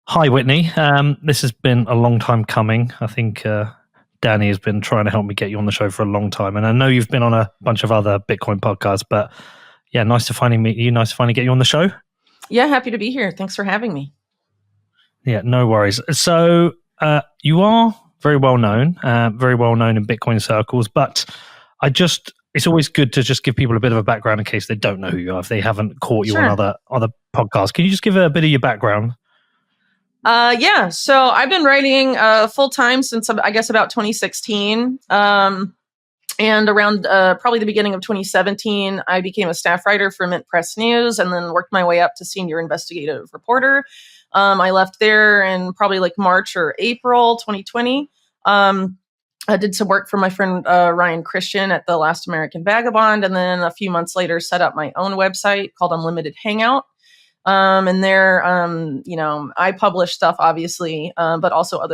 Hi, Whitney. This has been a long time coming. I think Danny has been trying to help me get you on the show for a long time. And I know you've been on a bunch of other Bitcoin podcasts, but yeah, nice to finally meet you. Nice to finally get you on the show. Yeah, happy to be here. Thanks for having me. Yeah, no worries. So you are very well known in Bitcoin circles, but it's always good to just give people a bit of a background in case they don't know who you are, if they haven't caught you on other podcasts. Can you just give a bit of your background? Yeah, so I've been writing full time since I guess about 2016. And around probably the beginning of 2017, I became a staff writer for Mint Press News and then worked my way up to senior investigative reporter. I left there in probably like March or April 2020. I did some work for my friend Ryan Christian at The Last American Vagabond. And then a few months later, set up my own website called Unlimited Hangout. And there, I publish stuff, obviously, but also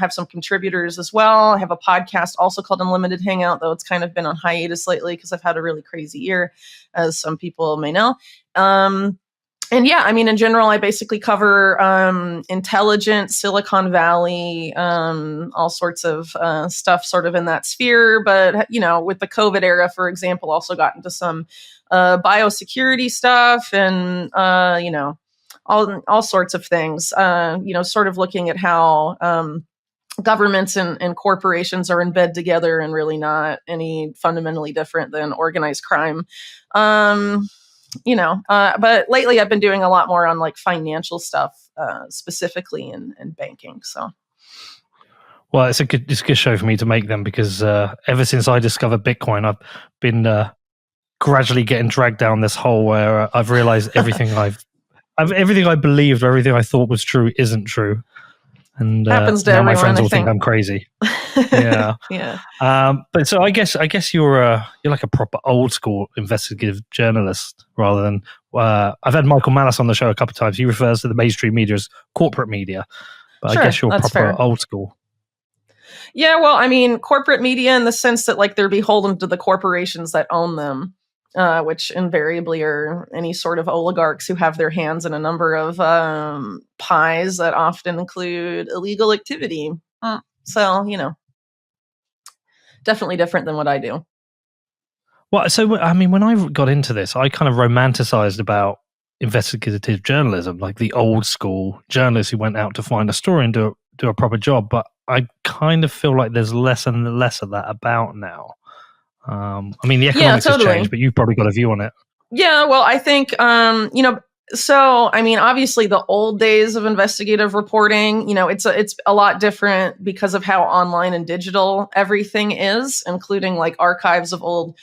have some contributors as well. I have a podcast also called Unlimited Hangout, though it's kind of been on hiatus lately because I've had a really crazy year, as some people may know. And yeah, I mean, in general, I basically cover intelligence, Silicon Valley, all sorts of stuff sort of in that sphere. But, with the COVID era, for example, also got into some biosecurity stuff and, all sorts of things, sort of looking at how governments and corporations are in bed together and really not any fundamentally different than organized crime. But lately I've been doing a lot more on like financial stuff, specifically in banking. So. Well, it's a good show for me to make them because ever since I discovered Bitcoin, I've been gradually getting dragged down this hole where I've realized everything everything I believed or everything I thought was true isn't true. And happens to now everyone, my friends all think I'm crazy. Yeah. Yeah. But so I guess you're like a proper old school investigative journalist rather than I've had Michael Malice on the show a couple of times. He refers to the mainstream media as corporate media, but sure, I guess you're proper fair. Old school. Yeah, well, I mean, corporate media in the sense that like they're beholden to the corporations that own them, which invariably are any sort of oligarchs who have their hands in a number of pies that often include illegal activity. So, definitely different than what I do. Well, so I mean, when I got into this, I kind of romanticized about investigative journalism, like the old school journalists who went out to find a story and do a proper job. But I kind of feel like there's less and less of that about now. I mean, the economics has changed, but you've probably got a view on it. Yeah, well, I think, so, I mean, obviously the old days of investigative reporting, it's a lot different because of how online and digital everything is, including like archives of old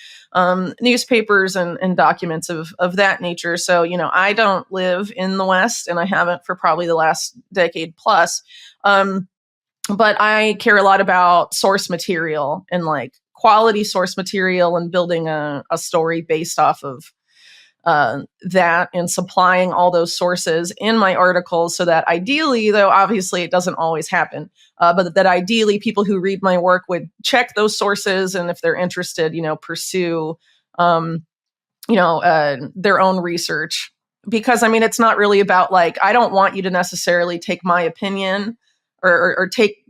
newspapers and documents of that nature. So, I don't live in the West and I haven't for probably the last decade plus. But I care a lot about source material and like quality source material and building a story based off of that and supplying all those sources in my articles so that ideally, though obviously it doesn't always happen, but that ideally people who read my work would check those sources and if they're interested, pursue, their own research. Because I mean, it's not really about like, I don't want you to necessarily take my opinion or take,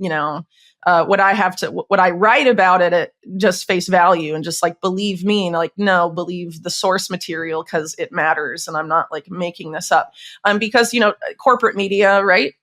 what I write about it at just face value and just like believe me, and like, no, believe the source material because it matters. And I'm not like making this up. Because, corporate media, right?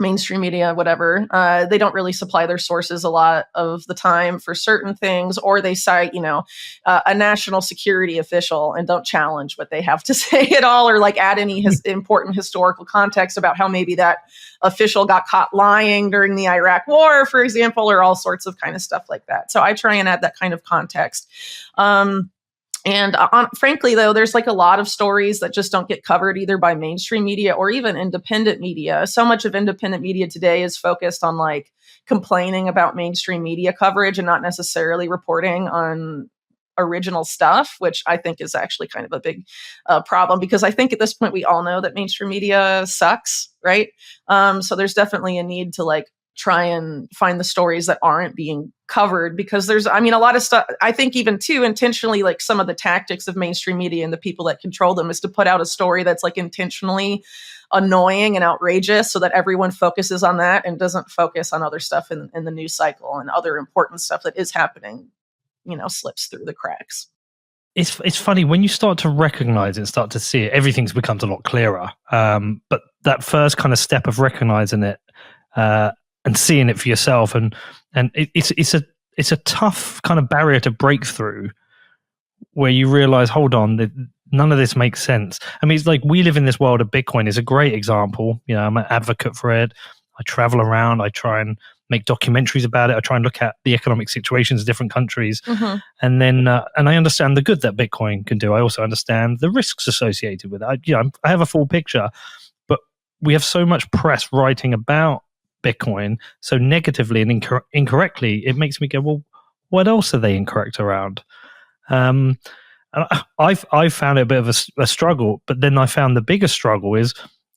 Mainstream media, whatever, they don't really supply their sources a lot of the time for certain things, or they cite, a national security official and don't challenge what they have to say at all, or like add any important historical context about how maybe that official got caught lying during the Iraq War, for example, or all sorts of kind of stuff like that. So I try and add that kind of context. And frankly, though, there's like a lot of stories that just don't get covered either by mainstream media or even independent media. So much of independent media today is focused on like complaining about mainstream media coverage and not necessarily reporting on original stuff, which I think is actually kind of a big problem, because I think at this point we all know that mainstream media sucks, right? So there's definitely a need to like try and find the stories that aren't being covered, because there's, I mean, a lot of stuff, I think even too intentionally, like some of the tactics of mainstream media and the people that control them is to put out a story that's like intentionally annoying and outrageous so that everyone focuses on that and doesn't focus on other stuff in the news cycle, and other important stuff that is happening, slips through the cracks. It's funny when you start to recognize it, start to see it, everything's becomes a lot clearer. But that first kind of step of recognizing it and seeing it for yourself, and it's a tough kind of barrier to break through, where you realize, hold on, none of this makes sense. I mean, it's like we live in this world of Bitcoin is a great example. I'm an advocate for it. I travel around. I try and make documentaries about it. I try and look at the economic situations of different countries. Mm-hmm. And then, and I understand the good that Bitcoin can do. I also understand the risks associated with it. I have a full picture, but we have so much press writing about Bitcoin so negatively and incorrectly. It makes me go, well, what else are they incorrect around? And I've found it a bit of a struggle, but then I found the biggest struggle is,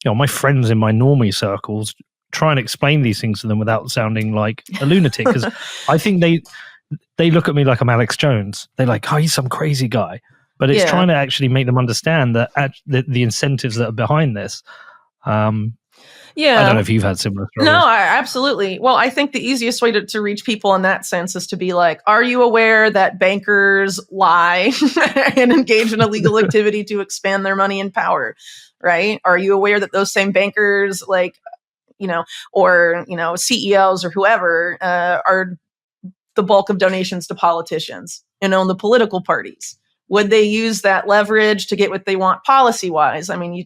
my friends in my normie circles try and explain these things to them without sounding like a lunatic, because I think they look at me like I'm Alex Jones. They're like, oh, he's some crazy guy. But it's trying to actually make them understand that the incentives that are behind this. I don't know if you've had similar struggles. No, absolutely. Well, I think the easiest way to reach people in that sense is to be like, are you aware that bankers lie and engage in illegal activity to expand their money and power, right? Are you aware that those same bankers, or CEOs or whoever are the bulk of donations to politicians and own the political parties? Would they use that leverage to get what they want policy-wise? I mean, you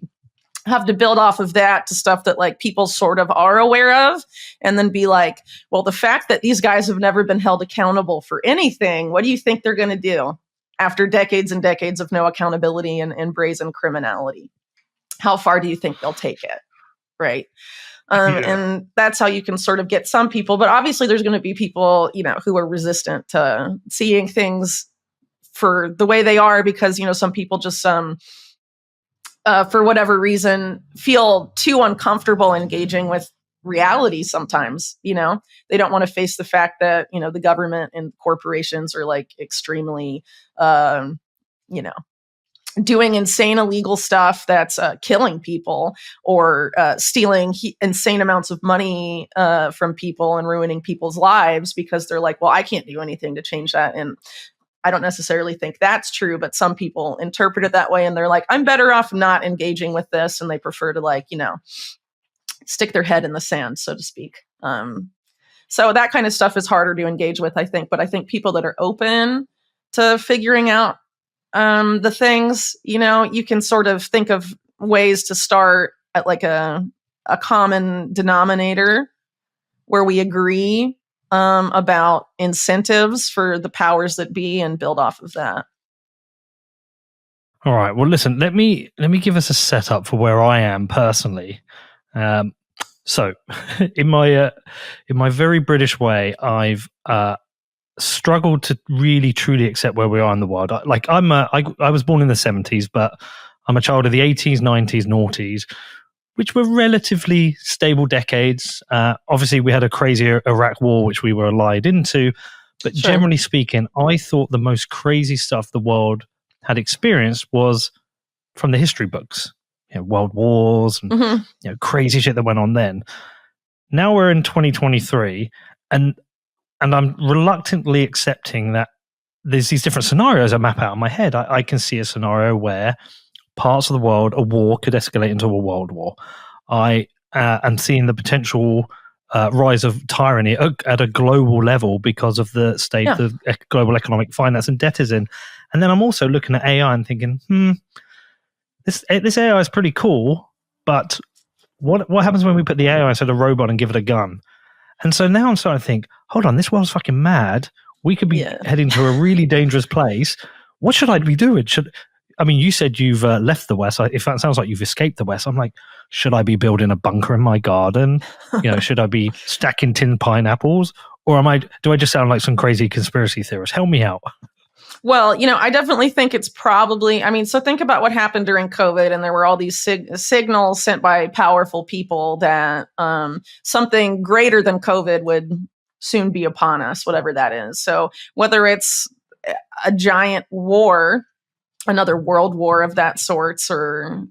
have to build off of that to stuff that like people sort of are aware of, and then be like, well, the fact that these guys have never been held accountable for anything, what do you think they're going to do after decades and decades of no accountability and brazen criminality? How far do you think they'll take it? Right. And that's how you can sort of get some people, but obviously there's going to be people, who are resistant to seeing things for the way they are, because, some people just, for whatever reason, feel too uncomfortable engaging with reality sometimes. They don't want to face the fact that, the government and corporations are like extremely, doing insane illegal stuff that's killing people, or stealing insane amounts of money from people and ruining people's lives, because they're like, well, I can't do anything to change that. And I don't necessarily think that's true, but some people interpret it that way, and they're like, I'm better off not engaging with this. And they prefer to stick their head in the sand, so to speak. So that kind of stuff is harder to engage with, I think. But I think people that are open to figuring out the things, you can sort of think of ways to start at like a common denominator where we agree about incentives for the powers that be, and build off of that. All right. Well, listen, let me give us a setup for where I am personally. So in my very British way, I've struggled to really truly accept where we are in the world. I was born in the 70s, but I'm a child of the 80s, 90s, noughties, which were relatively stable decades. Obviously, we had a crazy Iraq war, which we were allied into. But generally speaking, I thought the most crazy stuff the world had experienced was from the history books, world wars and crazy shit that went on then. Now we're in 2023, and I'm reluctantly accepting that there's these different scenarios I map out in my head. I can see a scenario where parts of the world, a war could escalate into a world war. I am seeing the potential rise of tyranny at a global level because of the state the global economic finance and debt is in. And then I'm also looking at AI and thinking, this AI is pretty cool, but what happens when we put the AI inside a robot and give it a gun? And so now I'm starting to think, hold on, this world's fucking mad. We could be heading to a really dangerous place. What should I be doing? You said you've left the West. If that sounds like you've escaped the West, I'm like, should I be building a bunker in my garden? Should I be stacking tin pineapples? Or do I just sound like some crazy conspiracy theorist? Help me out. Well, I definitely think it's probably, so think about what happened during COVID, and there were all these signals sent by powerful people that something greater than COVID would soon be upon us, whatever that is. So whether it's a giant war another world war of that sorts, or,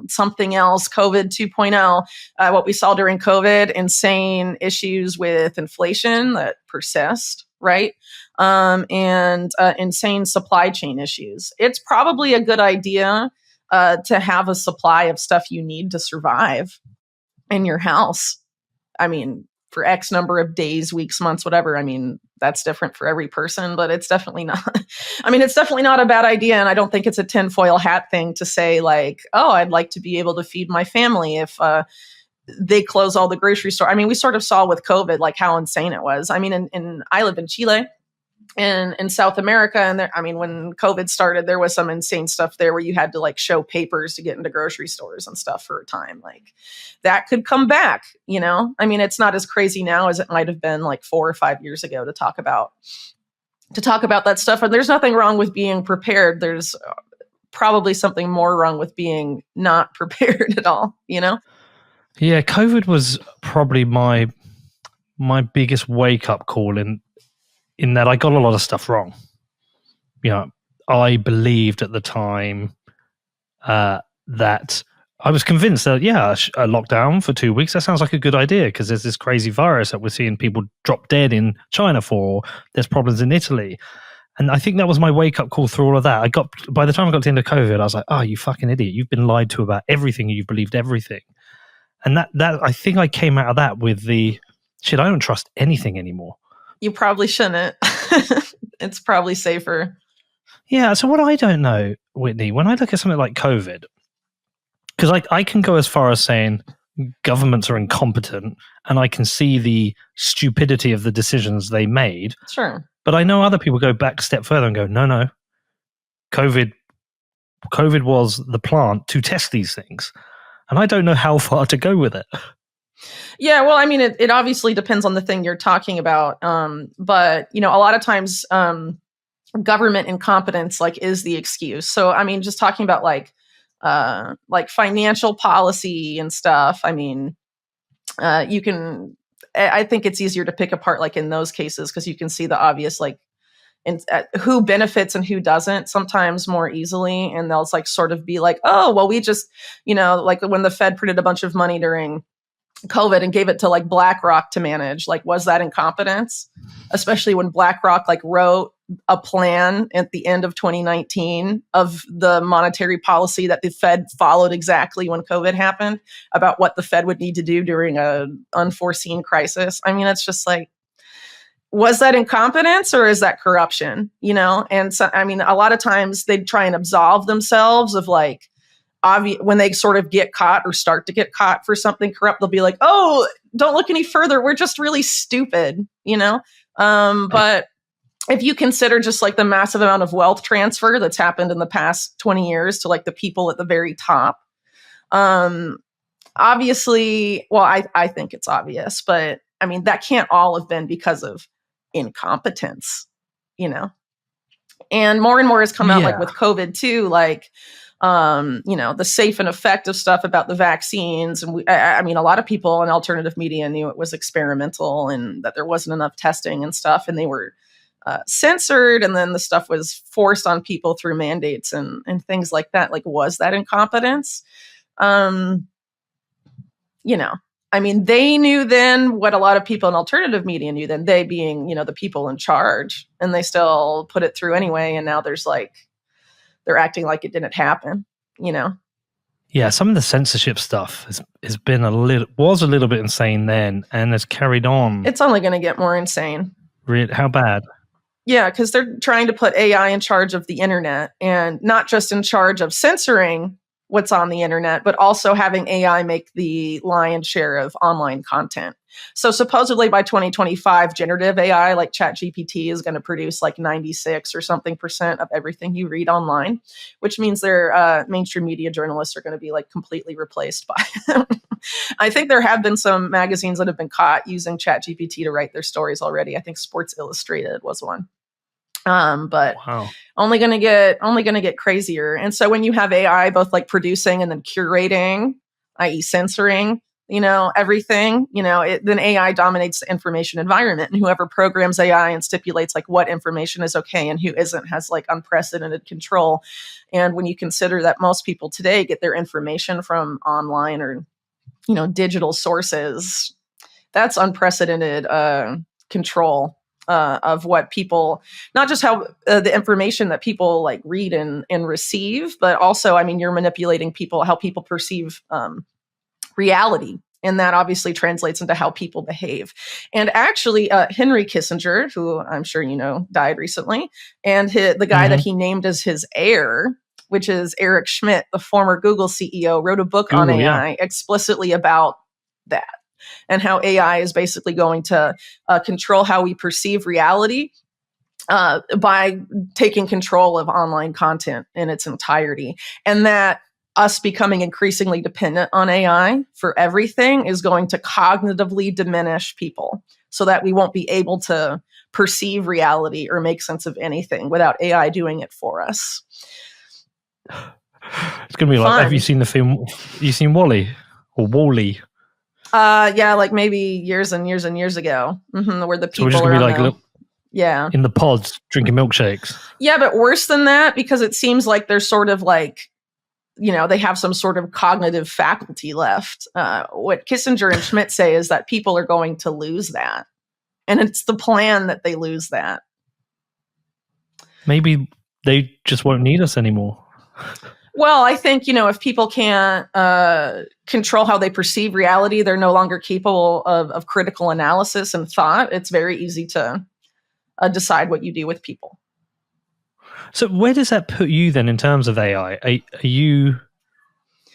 something else, COVID 2.0, what we saw during COVID, insane issues with inflation that persist, right? And insane supply chain issues. It's probably a good idea to have a supply of stuff you need to survive in your house. I mean, for X number of days, weeks, months, whatever. I mean, that's different for every person, but it's definitely not, it's definitely not a bad idea. And I don't think it's a tinfoil hat thing to say like, oh, I'd like to be able to feed my family if they close all the grocery store. I mean, we sort of saw with COVID, like how insane it was. I mean, I live in Chile, in South America. And there, when COVID started, there was some insane stuff there where you had to like show papers to get into grocery stores and stuff for a time. Like that could come back, it's not as crazy now as it might have been like 4 or 5 years ago to talk about that stuff. And there's nothing wrong with being prepared. There's probably something more wrong with being not prepared at all, Yeah, COVID was probably my biggest wake up call in that I got a lot of stuff wrong. I believed at the time that I was convinced that, a lockdown for 2 weeks, that sounds like a good idea because there's this crazy virus that we're seeing people drop dead in China for, there's problems in Italy. And I think that was my wake-up call through all of that. By the time I got to the end of COVID, I was like, oh, you fucking idiot. You've been lied to about everything. You've believed everything. And that I think I came out of that with the, shit, I don't trust anything anymore. You probably shouldn't. It's probably safer. Yeah. So what I don't know, Whitney, when I look at something like COVID, because I can go as far as saying governments are incompetent and I can see the stupidity of the decisions they made. Sure. But I know other people go back a step further and go, no. COVID was the plant to test these things. And I don't know how far to go with it. Yeah, well, it obviously depends on the thing you're talking about. But, a lot of times government incompetence is the excuse. So, just talking about like financial policy and stuff. I think it's easier to pick apart in those cases because you can see the obvious who benefits and who doesn't sometimes more easily. And they'll sort of be like, oh, well, we just, when the Fed printed a bunch of money during COVID and gave it to BlackRock to manage, was that incompetence? Especially when BlackRock wrote a plan at the end of 2019 of the monetary policy that the Fed followed exactly when COVID happened about what the Fed would need to do during a unforeseen crisis. It's just was that incompetence or is that corruption? And so, a lot of times they try and absolve themselves of when they sort of get caught or start to get caught for something corrupt, they'll be like, oh, don't look any further. We're just really stupid, But if you consider just the massive amount of wealth transfer that's happened in the past 20 years to the people at the very top, obviously, well, I think it's obvious, but that can't all have been because of incompetence, and more has come out with COVID too, the safe and effective stuff about the vaccines. And a lot of people in alternative media knew it was experimental and that there wasn't enough testing and stuff, and they were censored. And then the stuff was forced on people through mandates and things like that. Was that incompetence? They knew then what a lot of people in alternative media knew then, they being, the people in charge, and they still put it through anyway. And now there's they're acting like it didn't happen, Yeah, some of the censorship stuff has been was a little bit insane then and has carried on. It's only going to get more insane. How bad? Yeah, because they're trying to put AI in charge of the internet, and not just in charge of censoring what's on the internet, but also having AI make the lion's share of online content. So supposedly by 2025, generative AI like ChatGPT is going to produce 96 or something % of everything you read online, which means their mainstream media journalists are going to be completely replaced by them. I think there have been some magazines that have been caught using ChatGPT to write their stories already. I think Sports Illustrated was one. But wow. only going to get crazier. And so when you have AI both producing and then curating, i.e. censoring everything, then AI dominates the information environment, and whoever programs AI and stipulates like what information is okay and who isn't has like unprecedented control. And when you consider that most people today get their information from online or, digital sources, that's unprecedented control of what people, not just how the information that people like read and receive, but also, I mean, you're manipulating people, how people perceive reality. And that obviously translates into how people behave. And actually, Henry Kissinger, who I'm sure died recently, and the guy that he named as his heir, which is Eric Schmidt, the former Google CEO, wrote a book on AI explicitly about that, and how AI is basically going to control how we perceive reality by taking control of online content in its entirety. And that us becoming increasingly dependent on AI for everything is going to cognitively diminish people, so that we won't be able to perceive reality or make sense of anything without AI doing it for us. It's going to be like, have you seen the film? You seen Wall-E or Wall-E? Yeah, like maybe years and years and years ago, where the people so we're just gonna be like, in the pods drinking milkshakes. Yeah, but worse than that, because it seems like they're sort of like, they have some sort of cognitive faculty left. What Kissinger and Schmidt say is that people are going to lose that, and it's the plan that they lose that. Maybe they just won't need us anymore. Well, I think, if people can't control how they perceive reality, they're no longer capable of critical analysis and thought. It's very easy to decide what you do with people. So where does that put you then in terms of AI? Are you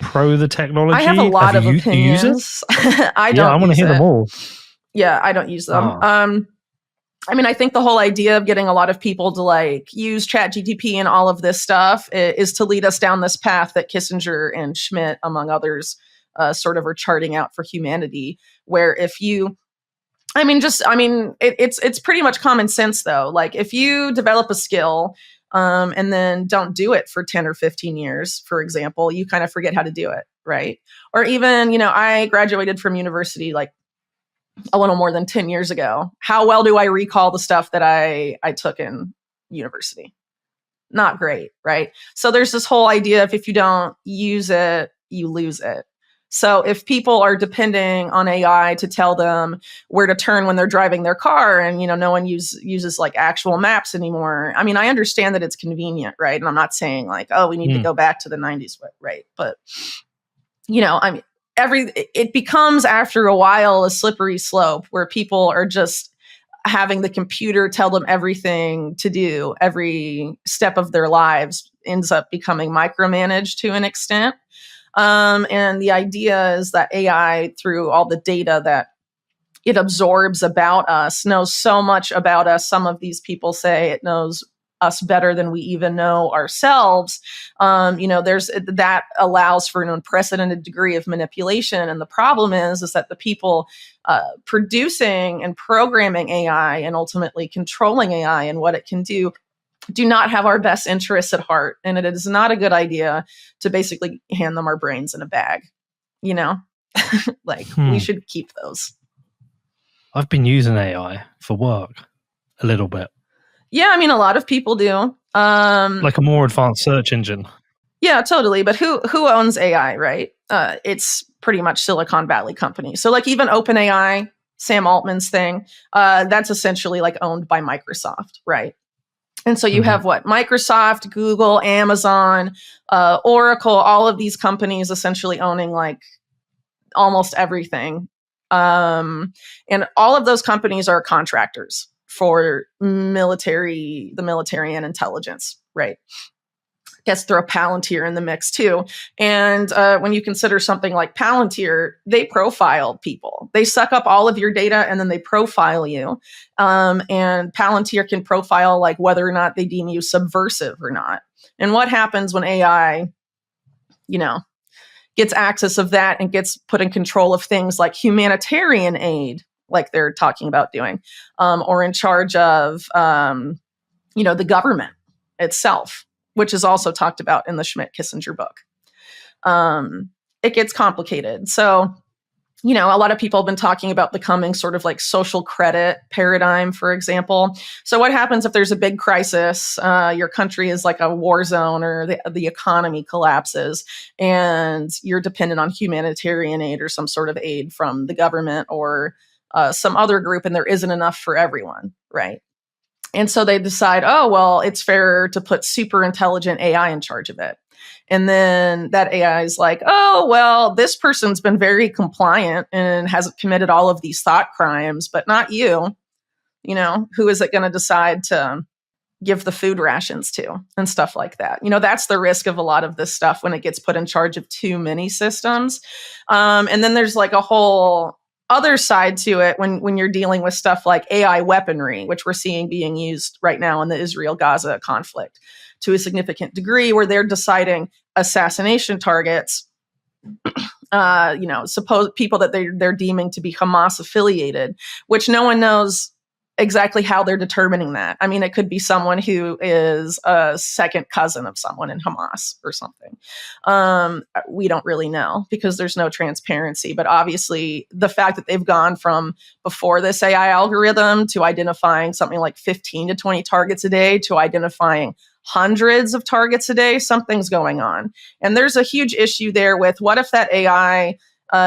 pro the technology? I have a lot of opinions. I want to hear them all. Yeah, I don't use them. I mean, I think the whole idea of getting a lot of people to like use ChatGPT and all of this stuff is to lead us down this path that Kissinger and Schmidt, among others, sort of are charting out for humanity. Where if you, it's pretty much common sense though. Like if you develop a skill and then don't do it for 10 or 15 years, for example, you kind of forget how to do it, right? Or even, I graduated from university like a little more than 10 years ago. How well do I recall the stuff that I took in university? Not great, right? So there's this whole idea of if you don't use it, you lose it. So if people are depending on AI to tell them where to turn when they're driving their car, and no one uses like actual maps anymore. I mean, I understand that it's convenient, right? And I'm not saying like, oh, we need to go back to the 90s, right? But it becomes after a while a slippery slope where people are just having the computer tell them everything to do. Every step of their lives ends up becoming micromanaged to an extent. And the idea is that AI, through all the data that it absorbs about us, knows so much about us. Some of these people say it knows us better than we even know ourselves. There's that allows for an unprecedented degree of manipulation. And the problem is that the people producing and programming AI and ultimately controlling AI and what it can do not have our best interests at heart. And it is not a good idea to basically hand them our brains in a bag, we should keep those. I've been using AI for work a little bit. Yeah, I mean, a lot of people do. Like a more advanced search engine. Yeah, totally. But who owns AI, right? It's pretty much Silicon Valley companies. So like even OpenAI, Sam Altman's thing, that's essentially like owned by Microsoft, right? And so you have what? Microsoft, Google, Amazon, Oracle, all of these companies essentially owning like almost everything. And all of those companies are contractors for the military and intelligence, right? Guess throw Palantir in the mix too. And when you consider something like Palantir, they profile people. They suck up all of your data and then they profile you. And Palantir can profile like whether or not they deem you subversive or not. And what happens when AI, gets access of that and gets put in control of things like humanitarian aid, like they're talking about doing, or in charge of, the government itself, which is also talked about in the Schmidt-Kissinger book. It gets complicated. So a lot of people have been talking about the coming sort of like social credit paradigm, for example. So what happens if there's a big crisis, your country is like a war zone, or the economy collapses, and you're dependent on humanitarian aid or some sort of aid from the government or some other group, and there isn't enough for everyone, right? And so they decide, oh, well, it's fair to put super intelligent AI in charge of it. And then that AI is like, oh, well, this person's been very compliant and hasn't committed all of these thought crimes, but not you. Who is it going to decide to give the food rations to and stuff like that? That's the risk of a lot of this stuff when it gets put in charge of too many systems. And then there's like a whole other side to it when you're dealing with stuff like AI weaponry, which we're seeing being used right now in the Israel-Gaza conflict to a significant degree, where they're deciding assassination targets, suppose people that they're deeming to be Hamas affiliated, which no one knows exactly how they're determining that. I mean, it could be someone who is a second cousin of someone in Hamas or something. We don't really know because there's no transparency. But obviously, the fact that they've gone from before this AI algorithm to identifying something like 15 to 20 targets a day to identifying hundreds of targets a day, something's going on. And there's a huge issue there with what if that AI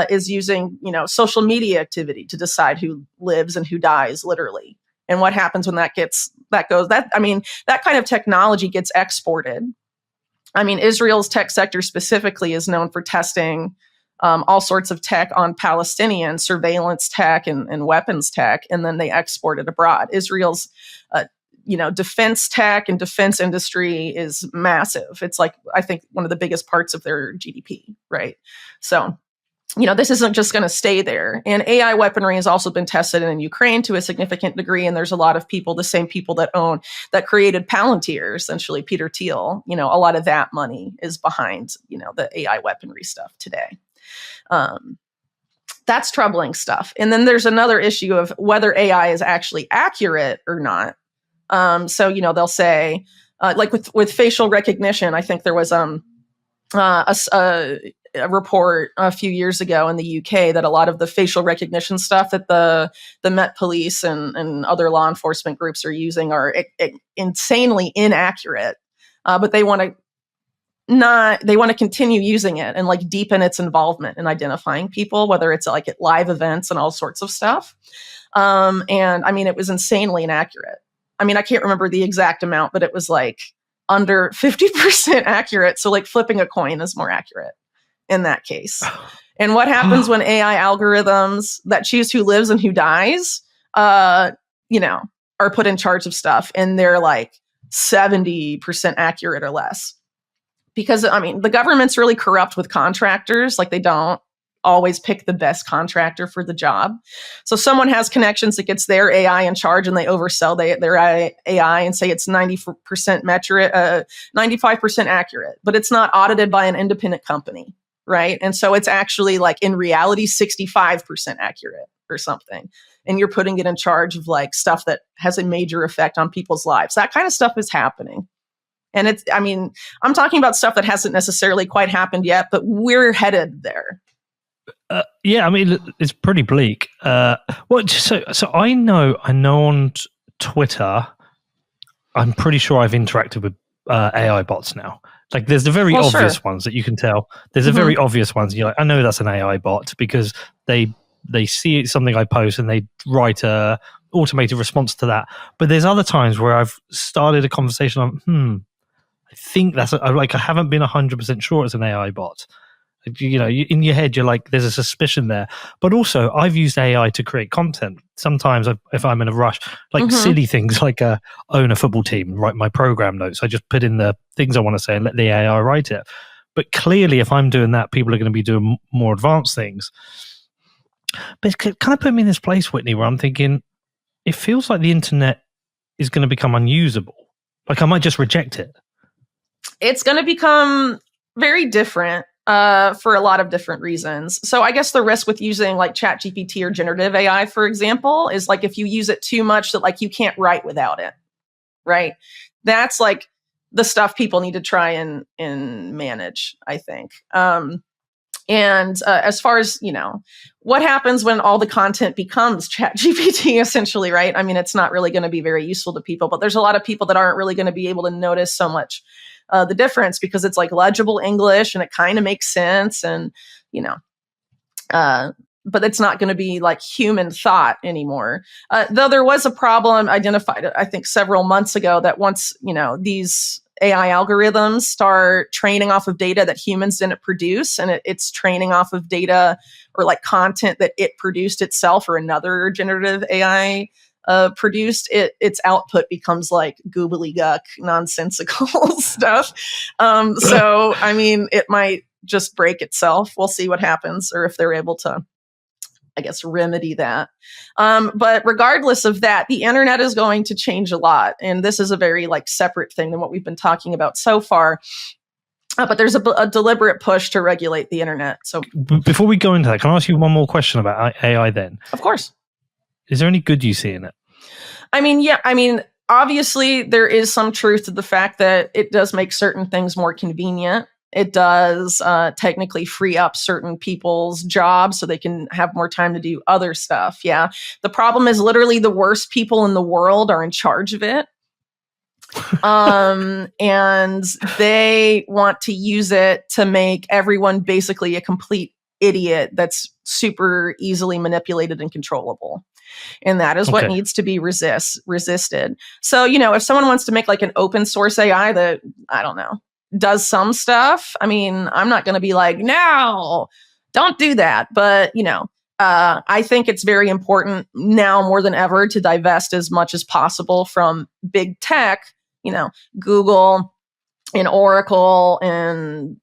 is using, social media activity to decide who lives and who dies, literally. And what happens when that kind of technology gets exported. I mean, Israel's tech sector specifically is known for testing all sorts of tech on Palestinians, surveillance tech and weapons tech, and then they export it abroad. Israel's defense tech and defense industry is massive. It's like, I think, one of the biggest parts of their GDP, right? So, this isn't just going to stay there. And AI weaponry has also been tested in Ukraine to a significant degree. And there's a lot of people, the same people that created Palantir, essentially Peter Thiel, a lot of that money is behind, the AI weaponry stuff today. That's troubling stuff. And then there's another issue of whether AI is actually accurate or not. So, they'll say, like with facial recognition, I think there was a report a few years ago in the UK that a lot of the facial recognition stuff that the Met Police and other law enforcement groups are using are insanely inaccurate. But they want to continue using it and like deepen its involvement in identifying people, whether it's like at live events and all sorts of stuff. And I mean, it was insanely inaccurate. I mean, I can't remember the exact amount, but it was like under 50% accurate. So like flipping a coin is more accurate in that case. And what happens when AI algorithms that choose who lives and who dies, are put in charge of stuff and they're like 70% accurate or less? Because, I mean, the government's really corrupt with contractors. Like, they don't always pick the best contractor for the job. So someone has connections that gets their AI in charge and they oversell their AI and say it's 90% 95% accurate, but it's not audited by an independent company. Right. And so it's actually like in reality, 65% accurate or something. And you're putting it in charge of like stuff that has a major effect on people's lives. That kind of stuff is happening. And I'm talking about stuff that hasn't necessarily quite happened yet, but we're headed there. Yeah, I mean, it's pretty bleak. So I know on Twitter, I'm pretty sure I've interacted with AI bots now. Like, there's the very obvious ones that you can tell. There's the very obvious ones. You're like, I know that's an AI bot because they see something I post and they write a automated response to that. But there's other times where I've started a conversation on, I think I haven't been 100% sure it's an AI bot. In your head, you're like, there's a suspicion there. But also, I've used AI to create content. Sometimes, if I'm in a rush, like silly things like own a football team, write my program notes. I just put in the things I want to say and let the AI write it. But clearly, if I'm doing that, people are going to be doing more advanced things. But it kind of put me in this place, Whitney, where I'm thinking, it feels like the internet is going to become unusable. Like, I might just reject it. It's going to become very different. For a lot of different reasons. So I guess the risk with using like ChatGPT or generative AI, for example, is like if you use it too much that like you can't write without it, right? That's like the stuff people need to try and manage, I think. And as far as, what happens when all the content becomes chat GPT, essentially, right? I mean, it's not really going to be very useful to people, but there's a lot of people that aren't really going to be able to notice so much the difference, because it's like legible English and it kind of makes sense. And, but it's not going to be like human thought anymore. Though there was a problem identified, I think, several months ago, that once, these AI algorithms start training off of data that humans didn't produce, and it's training off of data or like content that it produced itself or another generative AI produced, its output becomes like gobbledygook, nonsensical stuff. So, I mean, it might just break itself. We'll see what happens, or if they're able to, I guess, remedy that. But regardless of that, the internet is going to change a lot. And this is a very like separate thing than what we've been talking about so far. But there's a deliberate push to regulate the internet. So before we go into that, can I ask you one more question about AI then? Of course. Is there any good you see in it? I mean, yeah. I mean, obviously, there is some truth to the fact that it does make certain things more convenient. It does technically free up certain people's jobs so they can have more time to do other stuff. Yeah. The problem is literally the worst people in the world are in charge of it. And they want to use it to make everyone basically a complete idiot that's super easily manipulated and controllable. And that is what needs to be resisted. So, if someone wants to make like an open source AI that, I don't know, does some stuff, I mean, I'm not going to be like, no, don't do that. But, I think it's very important now more than ever to divest as much as possible from big tech, Google and Oracle and,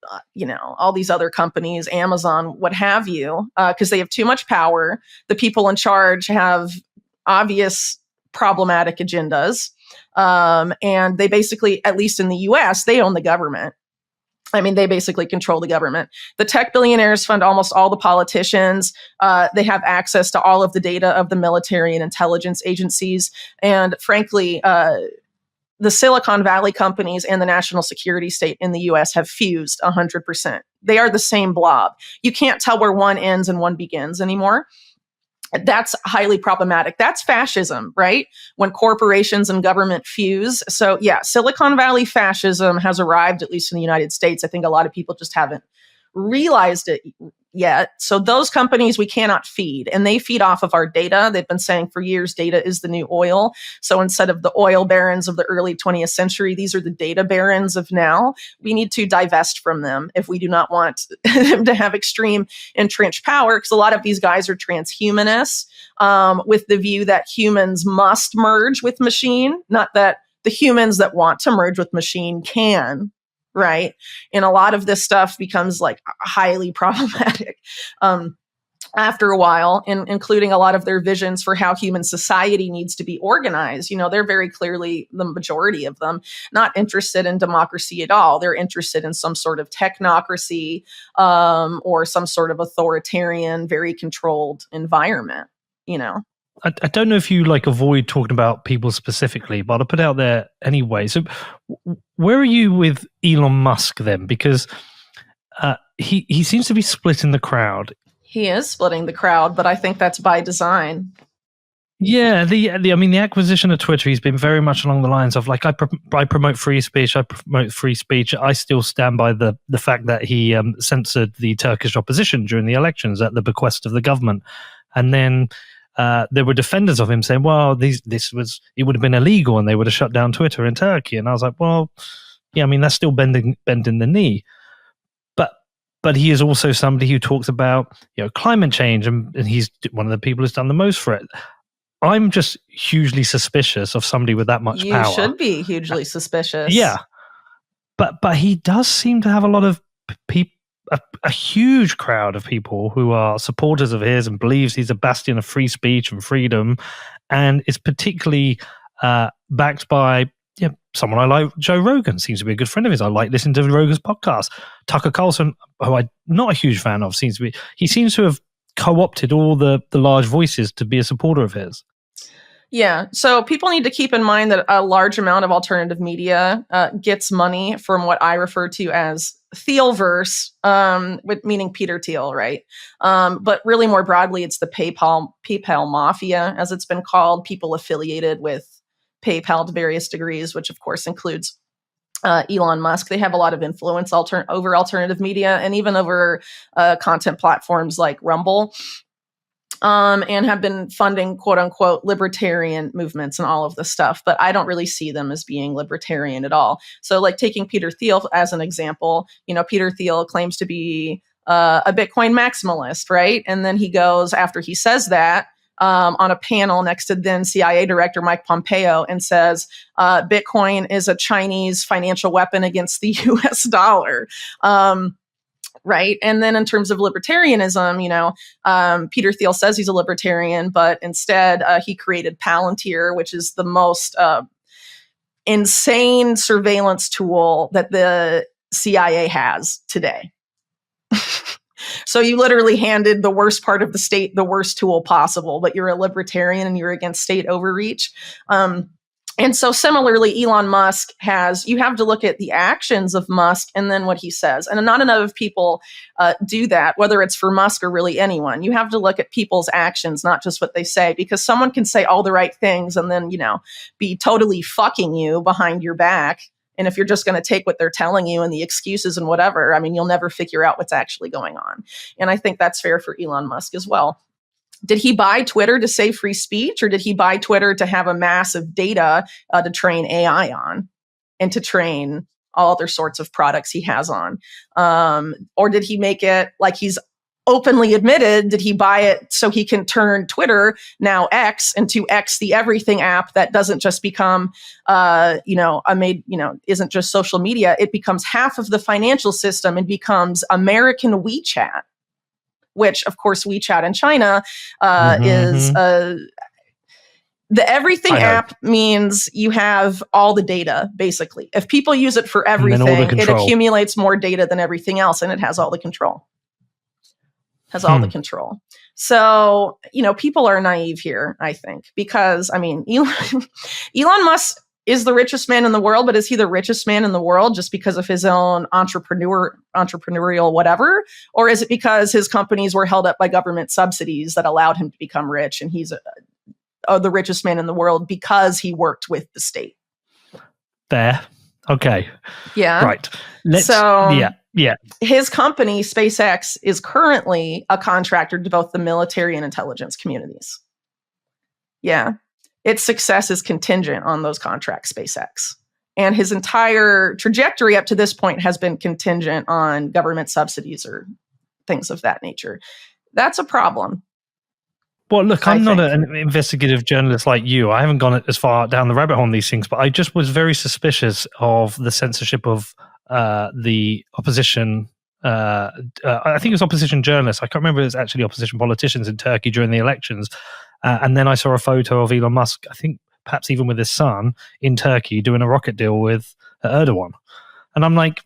all these other companies, Amazon, what have you, because they have too much power. The people in charge have obvious problematic agendas. And they basically, at least in the US, they own the government. I mean, they basically control the government. The tech billionaires fund almost all the politicians. They have access to all of the data of the military and intelligence agencies. And frankly, the Silicon Valley companies and the national security state in the US have fused 100%. They are the same blob. You can't tell where one ends and one begins anymore. That's highly problematic. That's fascism, right? When corporations and government fuse. So yeah, Silicon Valley fascism has arrived, at least in the United States. I think a lot of people just haven't realized it yet. So those companies we cannot feed, and they feed off of our data. They've been saying for years, data is the new oil. So instead of the oil barons of the early 20th century, these are the data barons of now. We need to divest from them if we do not want them to have extreme entrenched power, because a lot of these guys are transhumanists with the view that humans must merge with machine, not that the humans that want to merge with machine can. Right. And a lot of this stuff becomes like highly problematic after a while, including a lot of their visions for how human society needs to be organized. They're very clearly, the majority of them, not interested in democracy at all. They're interested in some sort of technocracy or some sort of authoritarian, very controlled environment, I don't know if you avoid talking about people specifically, but I'll put it out there anyway. So where are you with Elon Musk then? Because he seems to be splitting the crowd. He is splitting the crowd, but I think that's by design. Yeah, the acquisition of Twitter, he's been very much along the lines of I promote free speech. I still stand by the fact that he censored the Turkish opposition during the elections at the bequest of the government. And then there were defenders of him saying, well, it would have been illegal and they would have shut down Twitter in Turkey. And I was like, well, yeah, that's still bending the knee. But he is also somebody who talks about climate change, and he's one of the people who's done the most for it. I'm just hugely suspicious of somebody with that much power. You should be hugely suspicious. Yeah. But he does seem to have a lot of people, a huge crowd of people who are supporters of his and believes he's a bastion of free speech and freedom, and is particularly backed by someone I like. Joe Rogan seems to be a good friend of his. I like listening to Rogan's podcast. Tucker Carlson, who I'm not a huge fan of, seems to have co-opted all the large voices to be a supporter of his. Yeah. So people need to keep in mind that a large amount of alternative media gets money from what I refer to as Thielverse, meaning Peter Thiel, right? But really more broadly, it's the PayPal mafia, as it's been called, people affiliated with PayPal to various degrees, which of course includes Elon Musk. They have a lot of influence over alternative media and even over content platforms like Rumble. And have been funding quote unquote libertarian movements and all of this stuff, but I don't really see them as being libertarian at all. So, like taking Peter Thiel as an example, Peter Thiel claims to be a Bitcoin maximalist, right? And then he goes, after he says that, on a panel next to then CIA Director Mike Pompeo and says, Bitcoin is a Chinese financial weapon against the US dollar. Right. And then in terms of libertarianism, Peter Thiel says he's a libertarian, but instead he created Palantir, which is the most insane surveillance tool that the CIA has today. So you literally handed the worst part of the state the worst tool possible, but you're a libertarian and you're against state overreach. And so similarly, Elon Musk you have to look at the actions of Musk and then what he says. And not enough people do that, whether it's for Musk or really anyone. You have to look at people's actions, not just what they say, because someone can say all the right things and then, be totally fucking you behind your back. And if you're just going to take what they're telling you and the excuses and whatever, I mean, you'll never figure out what's actually going on. And I think that's fair for Elon Musk as well. Did he buy Twitter to save free speech, or did he buy Twitter to have a massive data to train AI on and to train all other sorts of products he has on? Or did he make it, like he's openly admitted, did he buy it so he can turn Twitter, now X, into X the everything app that doesn't just become, isn't just social media. It becomes half of the financial system and becomes American WeChat. Which, of course, WeChat in China is the everything app means you have all the data, basically. If people use it for everything, it accumulates more data than everything else, and it has all the control. The control. So, people are naive here, I think, because, Elon Musk is the richest man in the world, but is he the richest man in the world just because of his own entrepreneurial whatever? Or is it because his companies were held up by government subsidies that allowed him to become rich, and he's the richest man in the world because he worked with the state? There. Okay. Yeah. Right. Yeah. His company, SpaceX, is currently a contractor to both the military and intelligence communities. Yeah. Its success is contingent on those contracts, SpaceX. And his entire trajectory up to this point has been contingent on government subsidies or things of that nature. That's a problem. Well, look, I'm not an investigative journalist like you. I haven't gone as far down the rabbit hole on these things, but I just was very suspicious of the censorship of the opposition. I think it was opposition journalists. I can't remember if it was actually opposition politicians in Turkey during the elections. And then I saw a photo of Elon Musk, I think perhaps even with his son, in Turkey doing a rocket deal with Erdogan. And I'm like,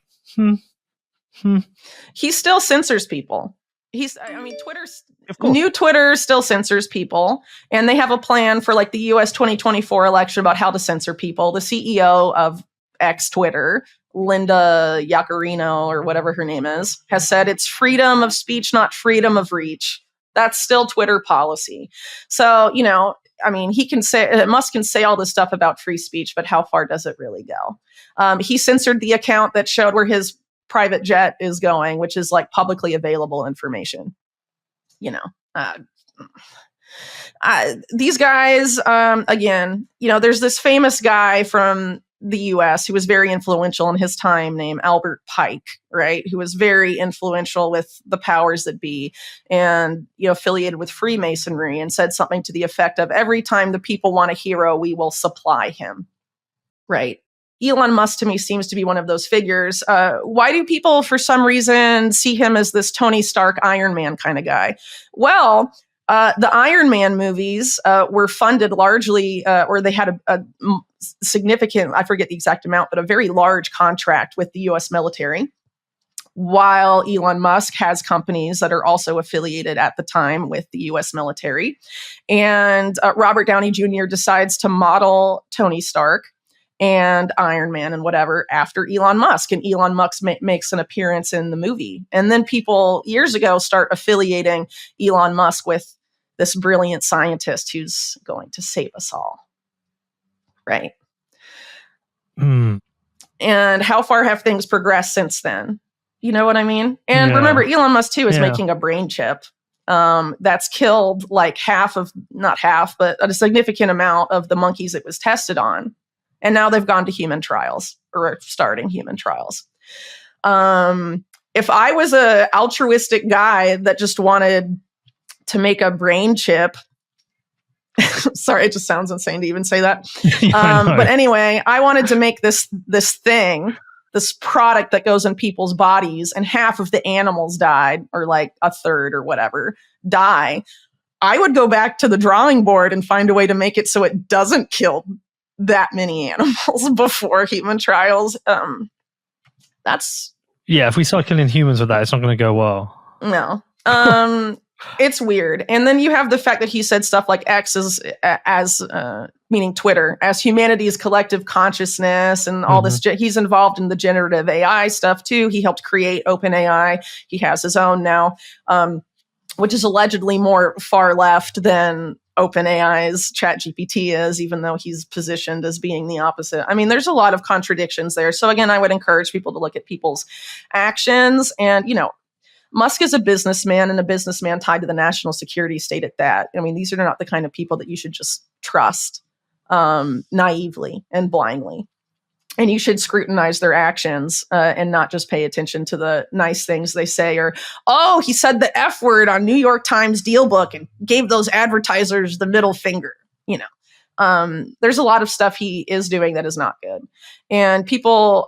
He still censors people. New Twitter still censors people. And they have a plan for like the US 2024 election about how to censor people. The CEO of X Twitter, Linda Yaccarino, or whatever her name is, has said it's freedom of speech, not freedom of reach. That's still Twitter policy. So, Musk can say all this stuff about free speech, but how far does it really go? He censored the account that showed where his private jet is going, which is like publicly available information. These guys, again, there's this famous guy from the US who was very influential in his time named Albert Pike, right? Who was very influential with the powers that be and, affiliated with Freemasonry, and said something to the effect of, every time the people want a hero, we will supply him, right? Elon Musk to me seems to be one of those figures. Why do people, for some reason, see him as this Tony Stark Iron Man kind of guy? Well, the Iron Man movies were funded largely, or they had a significant, I forget the exact amount, but a very large contract with the US military. while Elon Musk has companies that are also affiliated at the time with the US military. And Robert Downey Jr. decides to model Tony Stark and Iron Man and whatever after Elon Musk. And Elon Musk makes an appearance in the movie. And then people years ago start affiliating Elon Musk with this brilliant scientist who's going to save us all. Right. Mm. And how far have things progressed since then? You know what I mean? And remember, Elon Musk too is making a brain chip that's killed like not half, but a significant amount of the monkeys it was tested on. And now they've gone to human trials or are starting human trials. If I was a altruistic guy that just wanted to make a brain chip, sorry, it just sounds insane to even say that. But anyway, I wanted to make this thing, this product that goes in people's bodies, and half of the animals died, or like a third or whatever die. I would go back to the drawing board and find a way to make it so it doesn't kill that many animals before human trials. If we start killing humans with that, it's not going to go well. No. It's weird. And then you have the fact that he said stuff like X as meaning Twitter, as humanity's collective consciousness and all this. He's involved in the generative AI stuff too. He helped create OpenAI. He has his own now, which is allegedly more far left than OpenAI's ChatGPT is, even though he's positioned as being the opposite. I mean, there's a lot of contradictions there. So again, I would encourage people to look at people's actions. And, Musk is a businessman, and a businessman tied to the national security state at that. I mean, these are not the kind of people that you should just trust naively and blindly. And you should scrutinize their actions and not just pay attention to the nice things they say, or, oh, he said the F word on New York Times deal book and gave those advertisers the middle finger. There's a lot of stuff he is doing that is not good. And people,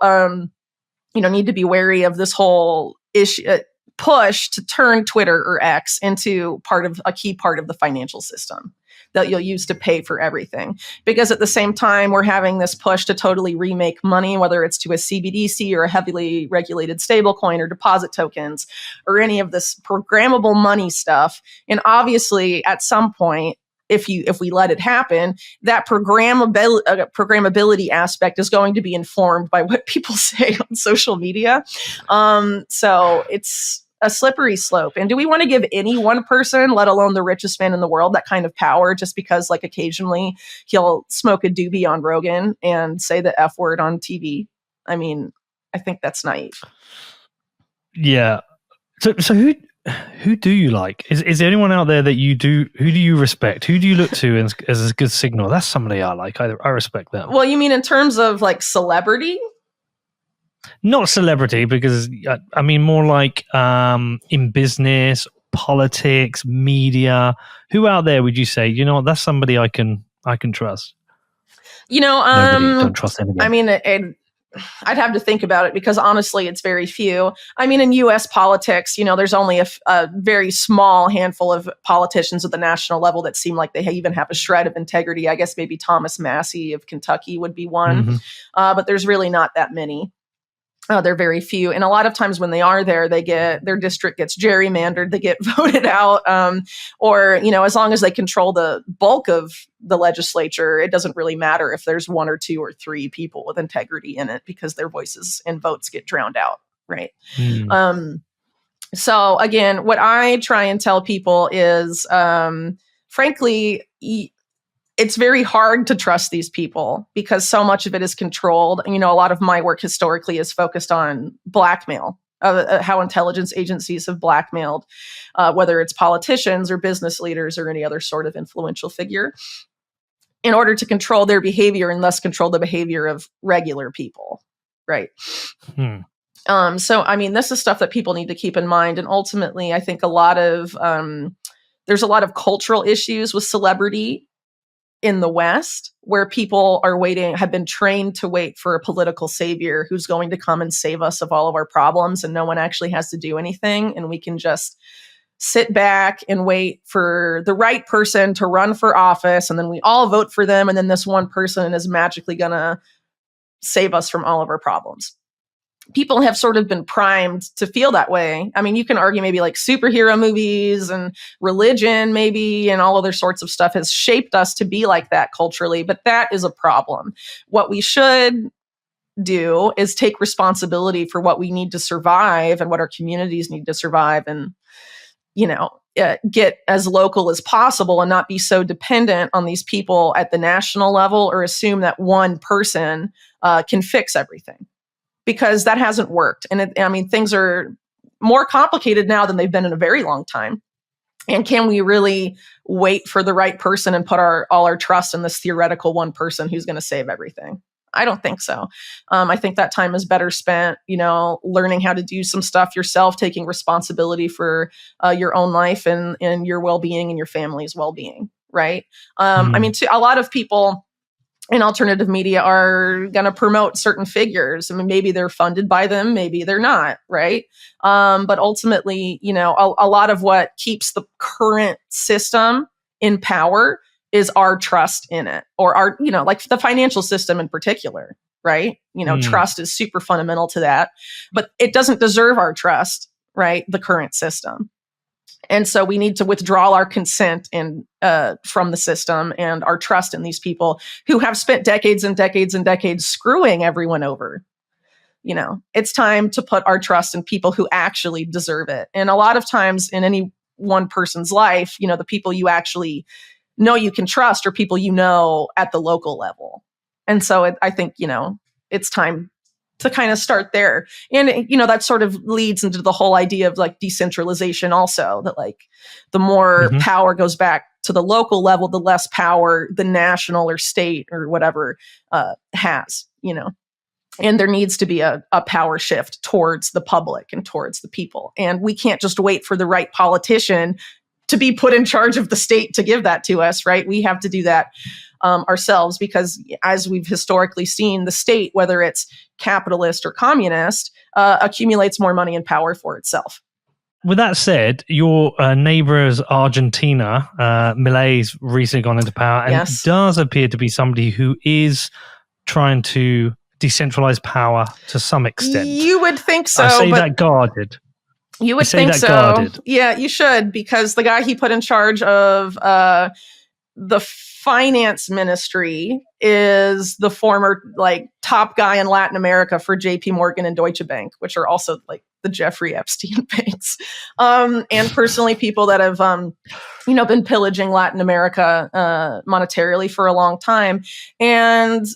need to be wary of this whole issue. Push to turn Twitter or X into a key part of the financial system that you'll use to pay for everything. Because at the same time, we're having this push to totally remake money, whether it's to a CBDC or a heavily regulated stablecoin or deposit tokens or any of this programmable money stuff. And obviously, at some point, if we let it happen, that programmability aspect is going to be informed by what people say on social media. So it's a slippery slope. And do we want to give any one person, let alone the richest man in the world, that kind of power just because like occasionally he'll smoke a doobie on Rogan and say the F word on TV? I mean, I think that's naive. Yeah. So who do you like? Is there anyone out there that who do you respect? Who do you look to as a good signal? That's somebody I like. I respect them. Well, you mean in terms of like celebrity? Not celebrity, because I mean more like in business, politics, media. Who out there would you say, that's somebody I can trust? Don't trust anybody. I mean, I'd have to think about it because honestly, it's very few. I mean, in U.S. politics, there's only a very small handful of politicians at the national level that seem like they even have a shred of integrity. I guess maybe Thomas Massey of Kentucky would be one, but there's really not that many. They're very few. And a lot of times when they are there, their district gets gerrymandered, they get voted out. Or, as long as they control the bulk of the legislature, it doesn't really matter if there's one or two or three people with integrity in it because their voices and votes get drowned out. Right. So again, what I try and tell people is, frankly, it's very hard to trust these people because so much of it is controlled. A lot of my work historically is focused on blackmail, how intelligence agencies have blackmailed, whether it's politicians or business leaders or any other sort of influential figure, in order to control their behavior and thus control the behavior of regular people. Right. So, I mean, this is stuff that people need to keep in mind. And ultimately, I think there's a lot of cultural issues with celebrity in the West, where people have been trained to wait for a political savior who's going to come and save us of all of our problems, and no one actually has to do anything. And we can just sit back and wait for the right person to run for office, and then we all vote for them, and then this one person is magically going to save us from all of our problems. people have sort of been primed to feel that way. I mean, you can argue maybe like superhero movies and religion, maybe, and all other sorts of stuff has shaped us to be like that culturally, but that is a problem. What we should do is take responsibility for what we need to survive and what our communities need to survive, and, get as local as possible and not be so dependent on these people at the national level or assume that one person can fix everything. Because that hasn't worked. And things are more complicated now than they've been in a very long time. And can we really wait for the right person and put all our trust in this theoretical one person who's going to save everything? I don't think so. I think that time is better spent, learning how to do some stuff yourself, taking responsibility for your own life and your well-being and your family's well-being, right? A lot of people in alternative media are going to promote certain figures. I mean, maybe they're funded by them, maybe they're not, right? But ultimately, a lot of what keeps the current system in power is our trust in it, or our, like the financial system in particular, right? Trust is super fundamental to that, but it doesn't deserve our trust, right? The current system. And so we need to withdraw our consent from the system and our trust in these people who have spent decades and decades and decades screwing everyone over. It's time to put our trust in people who actually deserve it. And a lot of times in any one person's life, the people you actually know you can trust are people at the local level. And so I think, it's time to kind of start there. And, that sort of leads into the whole idea of like decentralization also, that like the more power goes back to the local level, the less power the national or state or whatever has, and there needs to be a power shift towards the public and towards the people. And we can't just wait for the right politician to be put in charge of the state to give that to us, right? We have to do that ourselves, because as we've historically seen, the state, whether it's capitalist or communist, accumulates more money and power for itself. With that said, your neighbors, Argentina, Milei's recently gone into power and does appear to be somebody who is trying to decentralize power to some extent. You would think so. I say that guarded. You would think so. Guarded. Yeah, you should, because the guy he put in charge of the finance ministry is the former top guy in Latin America for JP Morgan and Deutsche Bank, which are also like the Jeffrey Epstein banks. And personally, people that have, been pillaging Latin America monetarily for a long time. And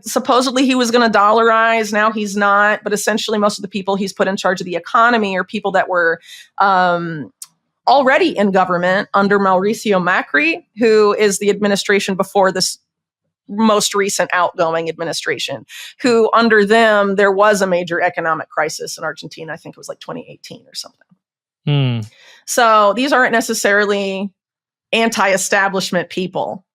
supposedly he was going to dollarize. Now he's not. But essentially, most of the people he's put in charge of the economy are people that were already in government under Mauricio Macri, who is the administration before this most recent outgoing administration, who under them, there was a major economic crisis in Argentina. I think it was like 2018 or something. So these aren't necessarily anti-establishment people.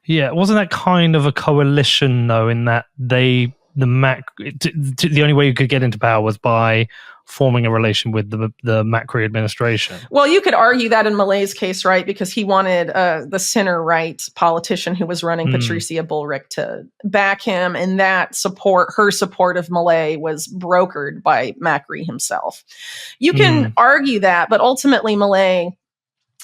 Yeah, wasn't that kind of a coalition though, in that the only way you could get into power was by forming a relation with the Macri administration? Well, you could argue that in Milei's case, right? Because he wanted the center-right politician who was running, Patricia Bullrich, to back him, and that her support of Milei was brokered by Macri himself. You can argue that, but ultimately Milei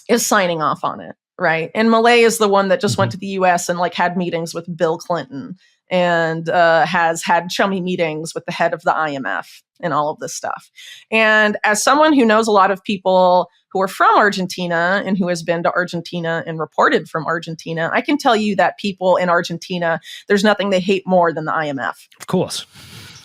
is signing off on it. Right. And Milei is the one that just went to the US and had meetings with Bill Clinton and has had chummy meetings with the head of the IMF and all of this stuff. And as someone who knows a lot of people who are from Argentina and who has been to Argentina and reported from Argentina, I can tell you that people in Argentina, there's nothing they hate more than the IMF. Of course.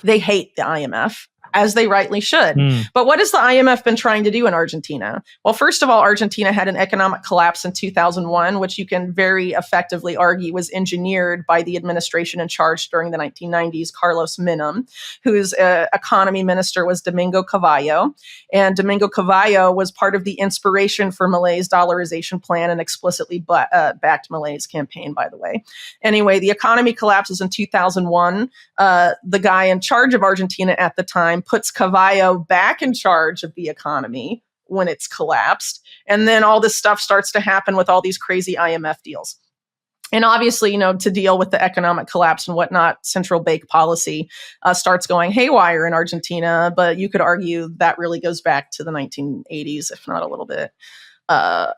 They hate the IMF, as they rightly should. But what has the IMF been trying to do in Argentina? Well, first of all, Argentina had an economic collapse in 2001, which you can very effectively argue was engineered by the administration in charge during the 1990s, Carlos Menem, whose economy minister was Domingo Cavallo. And Domingo Cavallo was part of the inspiration for Milei's dollarization plan and explicitly backed Milei's campaign, by the way. Anyway, the economy collapses in 2001. The guy in charge of Argentina at the time puts Cavallo back in charge of the economy when it's collapsed. And then all this stuff starts to happen with all these crazy IMF deals. And obviously, to deal with the economic collapse and whatnot, central bank policy starts going haywire in Argentina. But you could argue that really goes back to the 1980s, if not a little bit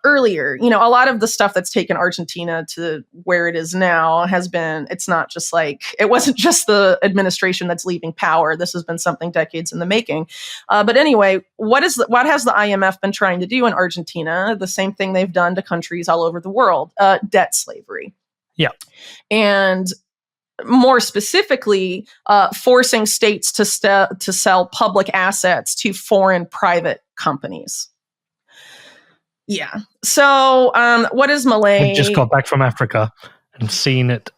earlier. A lot of the stuff that's taken Argentina to where it is now it's not just it wasn't just the administration that's leaving power. This has been something decades in the making. But anyway, what has the IMF been trying to do in Argentina? The same thing they've done to countries all over the world, debt slavery. Yeah. And more specifically, forcing states to sell public assets to foreign private companies. Yeah. So what is Malay? I just got back from Africa and seen it.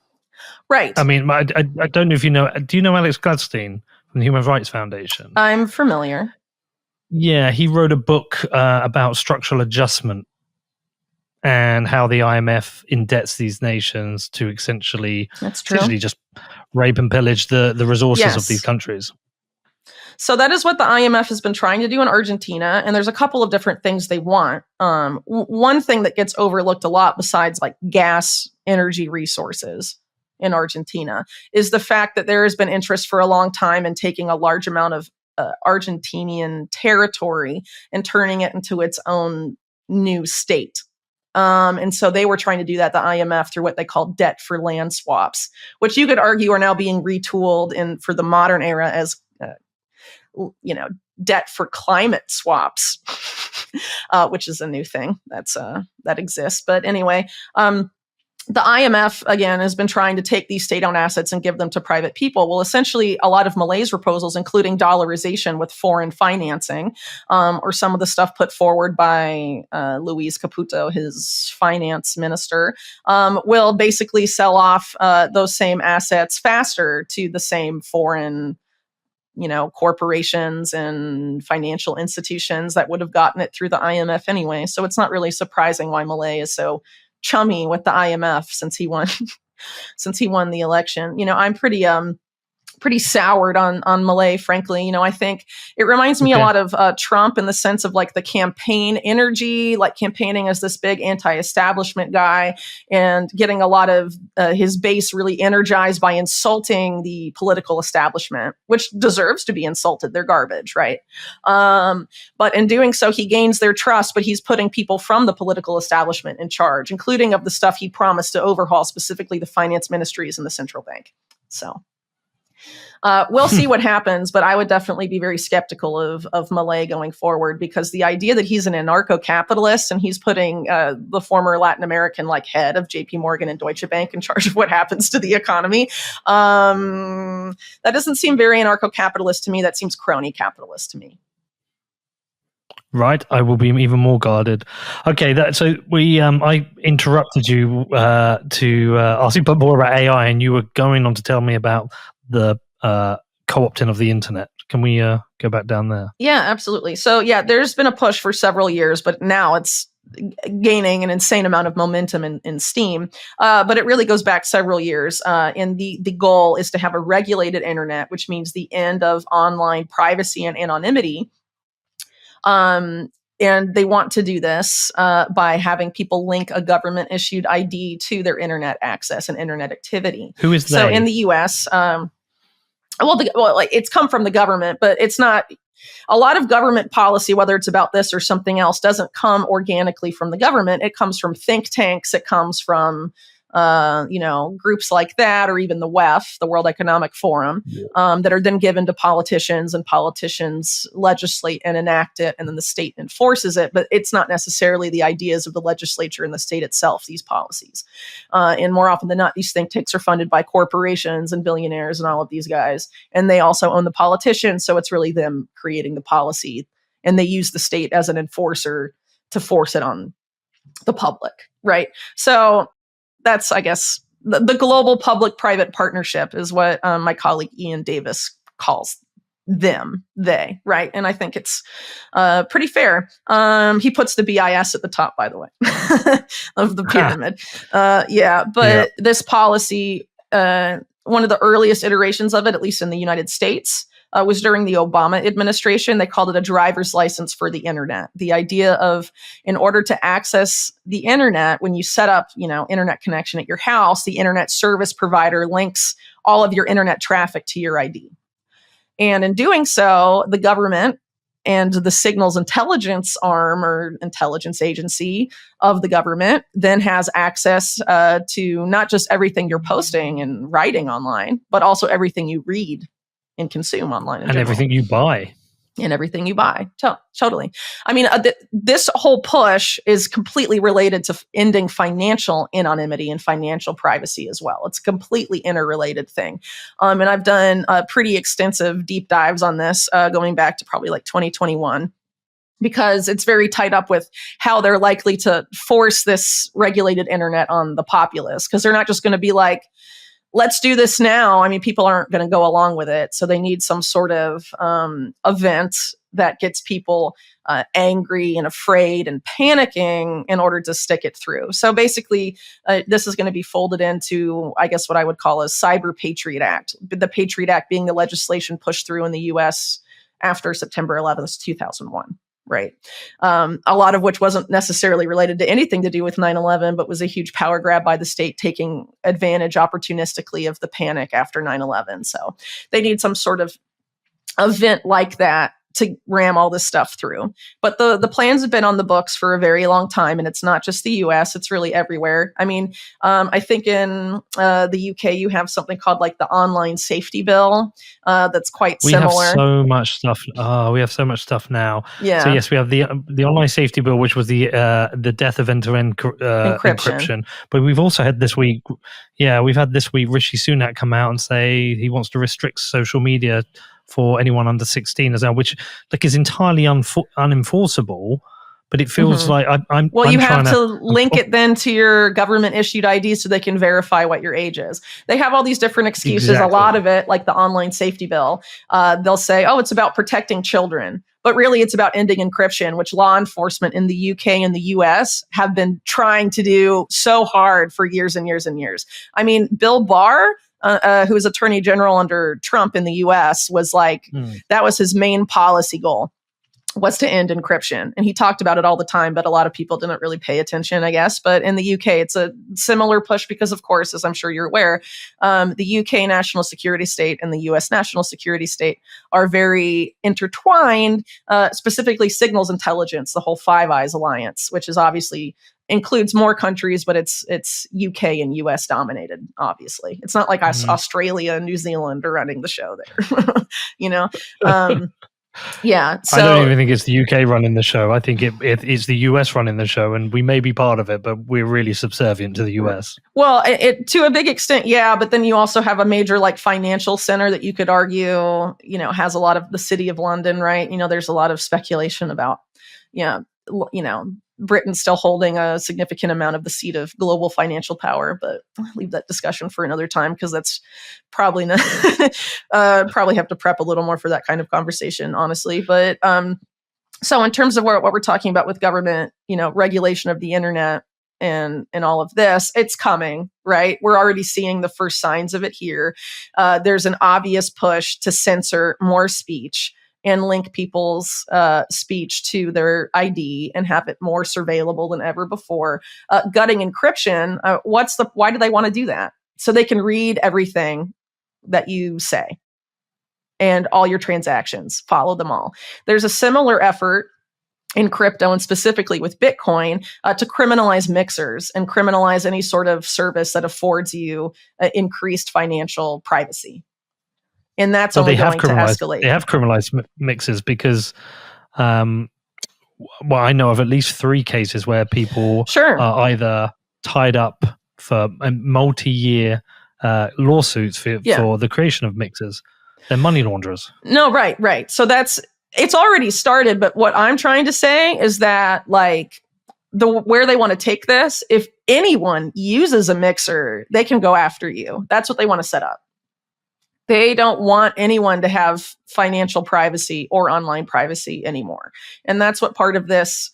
Right. I mean, I don't know if you know. Do you know Alex Gladstein from the Human Rights Foundation? I'm familiar. Yeah, he wrote a book about structural adjustment and how the IMF indebts these nations to essentially just rape and pillage the resources of these countries. So that is what the IMF has been trying to do in Argentina. And there's a couple of different things they want. One thing that gets overlooked a lot, besides gas, energy resources in Argentina, is the fact that there has been interest for a long time in taking a large amount of Argentinian territory and turning it into its own new state. And so they were trying to do that, the IMF, through what they call debt for land swaps, which you could argue are now being retooled for the modern era as, debt for climate swaps, which is a new thing that exists. But anyway, the IMF, again, has been trying to take these state-owned assets and give them to private people. Well, essentially, a lot of Malay's proposals, including dollarization with foreign financing, or some of the stuff put forward by Luis Caputo, his finance minister, will basically sell off those same assets faster to the same foreign corporations and financial institutions that would have gotten it through the IMF anyway. So it's not really surprising why Malay is so chummy with the IMF since he won the election. I'm pretty soured on Malay, frankly. I think it reminds me a lot of Trump in the sense of the campaign energy, campaigning as this big anti-establishment guy and getting a lot of his base really energized by insulting the political establishment, which deserves to be insulted. They're garbage, right? But in doing so, he gains their trust, but he's putting people from the political establishment in charge, including of the stuff he promised to overhaul, specifically the finance ministries and the central bank. So we'll see what happens, but I would definitely be very skeptical of Malay going forward, because the idea that he's an anarcho-capitalist and he's putting the former Latin American head of JP Morgan and Deutsche Bank in charge of what happens to the economy, that doesn't seem very anarcho-capitalist to me. That seems crony capitalist to me. Right, I will be even more guarded. Okay, so I interrupted you to ask you more about AI, and you were going on to tell me about the co-opting of the internet. Can we go back down there? Yeah, absolutely. So there's been a push for several years, but now it's gaining an insane amount of momentum in steam. But it really goes back several years. And the goal is to have a regulated internet, which means the end of online privacy and anonymity. And they want to do this by having people link a government-issued ID to their internet access and internet activity. Who is they? So in the U.S., it's come from the government, but it's not. A lot of government policy, whether it's about this or something else, doesn't come organically from the government. It comes from think tanks. It comes from groups like that, or even the WEF, the World Economic Forum, that are then given to politicians, and politicians legislate and enact it, and then the state enforces it. But it's not necessarily the ideas of the legislature and the state itself, these policies. And more often than not, these think tanks are funded by corporations and billionaires and all of these guys. And they also own the politicians. So it's really them creating the policy. And they use the state as an enforcer to force it on the public, right? So that's, I guess, the global public-private partnership is what my colleague Ian Davis calls they, right? And I think it's pretty fair. He puts the BIS at the top, by the way, of the pyramid. This policy, one of the earliest iterations of it, at least in the United States, was during the Obama administration. They called it a driver's license for the internet. The idea of, in order to access the internet, when you set up, internet connection at your house, the internet service provider links all of your internet traffic to your ID. And in doing so, the government and the signals intelligence arm or intelligence agency of the government then has access to not just everything you're posting and writing online, but also everything you read and consume online in and general. everything you buy. And everything you buy. Totally. I mean, this whole push is completely related to ending financial anonymity and financial privacy as well. It's a completely interrelated thing. And I've done pretty extensive deep dives on this going back to probably like 2021. Because it's very tied up with how they're likely to force this regulated internet on the populace. Because they're not just going to be like, let's do this now. I mean, people aren't going to go along with it. So they need some sort of event that gets people angry and afraid and panicking in order to stick it through. So basically, this is going to be folded into, I guess, what I would call a Cyber Patriot Act. The Patriot Act being the legislation pushed through in the U.S. after September 11th, 2001. Right. A lot of which wasn't necessarily related to anything to do with 9/11, but was a huge power grab by the state taking advantage opportunistically of the panic after 9/11. So they need some sort of event like that to ram all this stuff through. But the plans have been on the books for a very long time, and it's not just the US, it's really everywhere. I mean, I think in the UK, you have something called like the Online Safety Bill that's quite similar. We have so much stuff. We have so much stuff now. Yeah. So yes, we have the Online Safety Bill, which was the death of end-to-end encryption. But we've also had this week, Rishi Sunak come out and say he wants to restrict social media for anyone under 16 as well, which is entirely unenforceable. But it feels like I'm. Well, I'm you have to link it then to your government issued ID so they can verify what your age is. They have all these different excuses. Exactly. A lot of it, like the Online Safety Bill, they'll say, "Oh, it's about protecting children," but really, it's about ending encryption, which law enforcement in the UK and the US have been trying to do so hard for years and years and years. I mean, Bill Barr, who was Attorney General under Trump in the US, was like, that was his main policy goal, was to end encryption. And he talked about it all the time, but a lot of people didn't really pay attention, I guess. But in the UK, it's a similar push because, of course, as I'm sure you're aware, the UK national security state and the US national security state are very intertwined, specifically signals intelligence, the whole Five Eyes alliance, which is obviously includes more countries, but it's UK and US dominated, obviously. It's not like Australia and New Zealand are running the show there, Yeah. So, I don't even think it's the UK running the show. I think it's the US running the show, and we may be part of it, but we're really subservient to the US. Well, it to a big extent, yeah. But then you also have a major financial center that you could argue, has a lot of the City of London, right? There's a lot of speculation about, Britain still holding a significant amount of the seat of global financial power, but I'll leave that discussion for another time because that's probably not probably have to prep a little more for that kind of conversation, honestly. But so in terms of what we're talking about with government, regulation of the internet and all of this, it's coming, right? We're already seeing the first signs of it here. There's an obvious push to censor more speech and link people's speech to their ID and have it more surveillable than ever before. Gutting encryption, why do they want to do that? So they can read everything that you say and all your transactions, follow them all. There's a similar effort in crypto and specifically with Bitcoin to criminalize mixers and criminalize any sort of service that affords you increased financial privacy. And that's only going to escalate. They have criminalized mixers because, I know of at least 3 cases where people are either tied up for multi-year lawsuits for the creation of mixers. They're money launderers. No, right. So it's already started. But what I'm trying to say is that where they want to take this, if anyone uses a mixer, they can go after you. That's what they want to set up. They don't want anyone to have financial privacy or online privacy anymore. And that's what part of this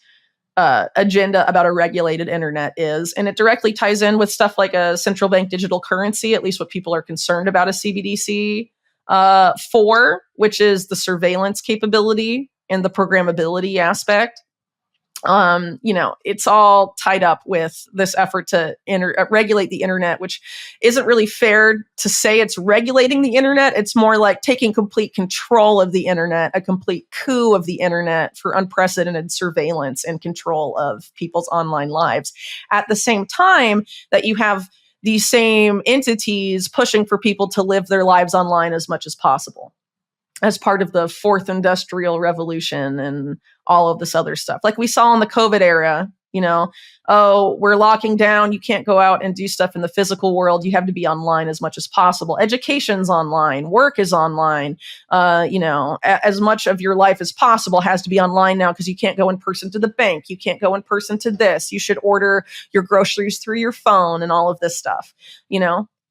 agenda about a regulated internet is. And it directly ties in with stuff like a central bank digital currency, at least what people are concerned about a CBDC. 4, which is the surveillance capability and the programmability aspect. It's all tied up with this effort to regulate the internet, which isn't really fair to say it's regulating the internet. It's more like taking complete control of the internet, a complete coup of the internet for unprecedented surveillance and control of people's online lives. At the same time that you have these same entities pushing for people to live their lives online as much as possible, as part of the fourth industrial revolution and all of this other stuff. Like we saw in the COVID era, we're locking down. You can't go out and do stuff in the physical world. You have to be online as much as possible. Education's online. Work is online. As much of your life as possible has to be online now because you can't go in person to the bank. You can't go in person to this. You should order your groceries through your phone and all of this stuff,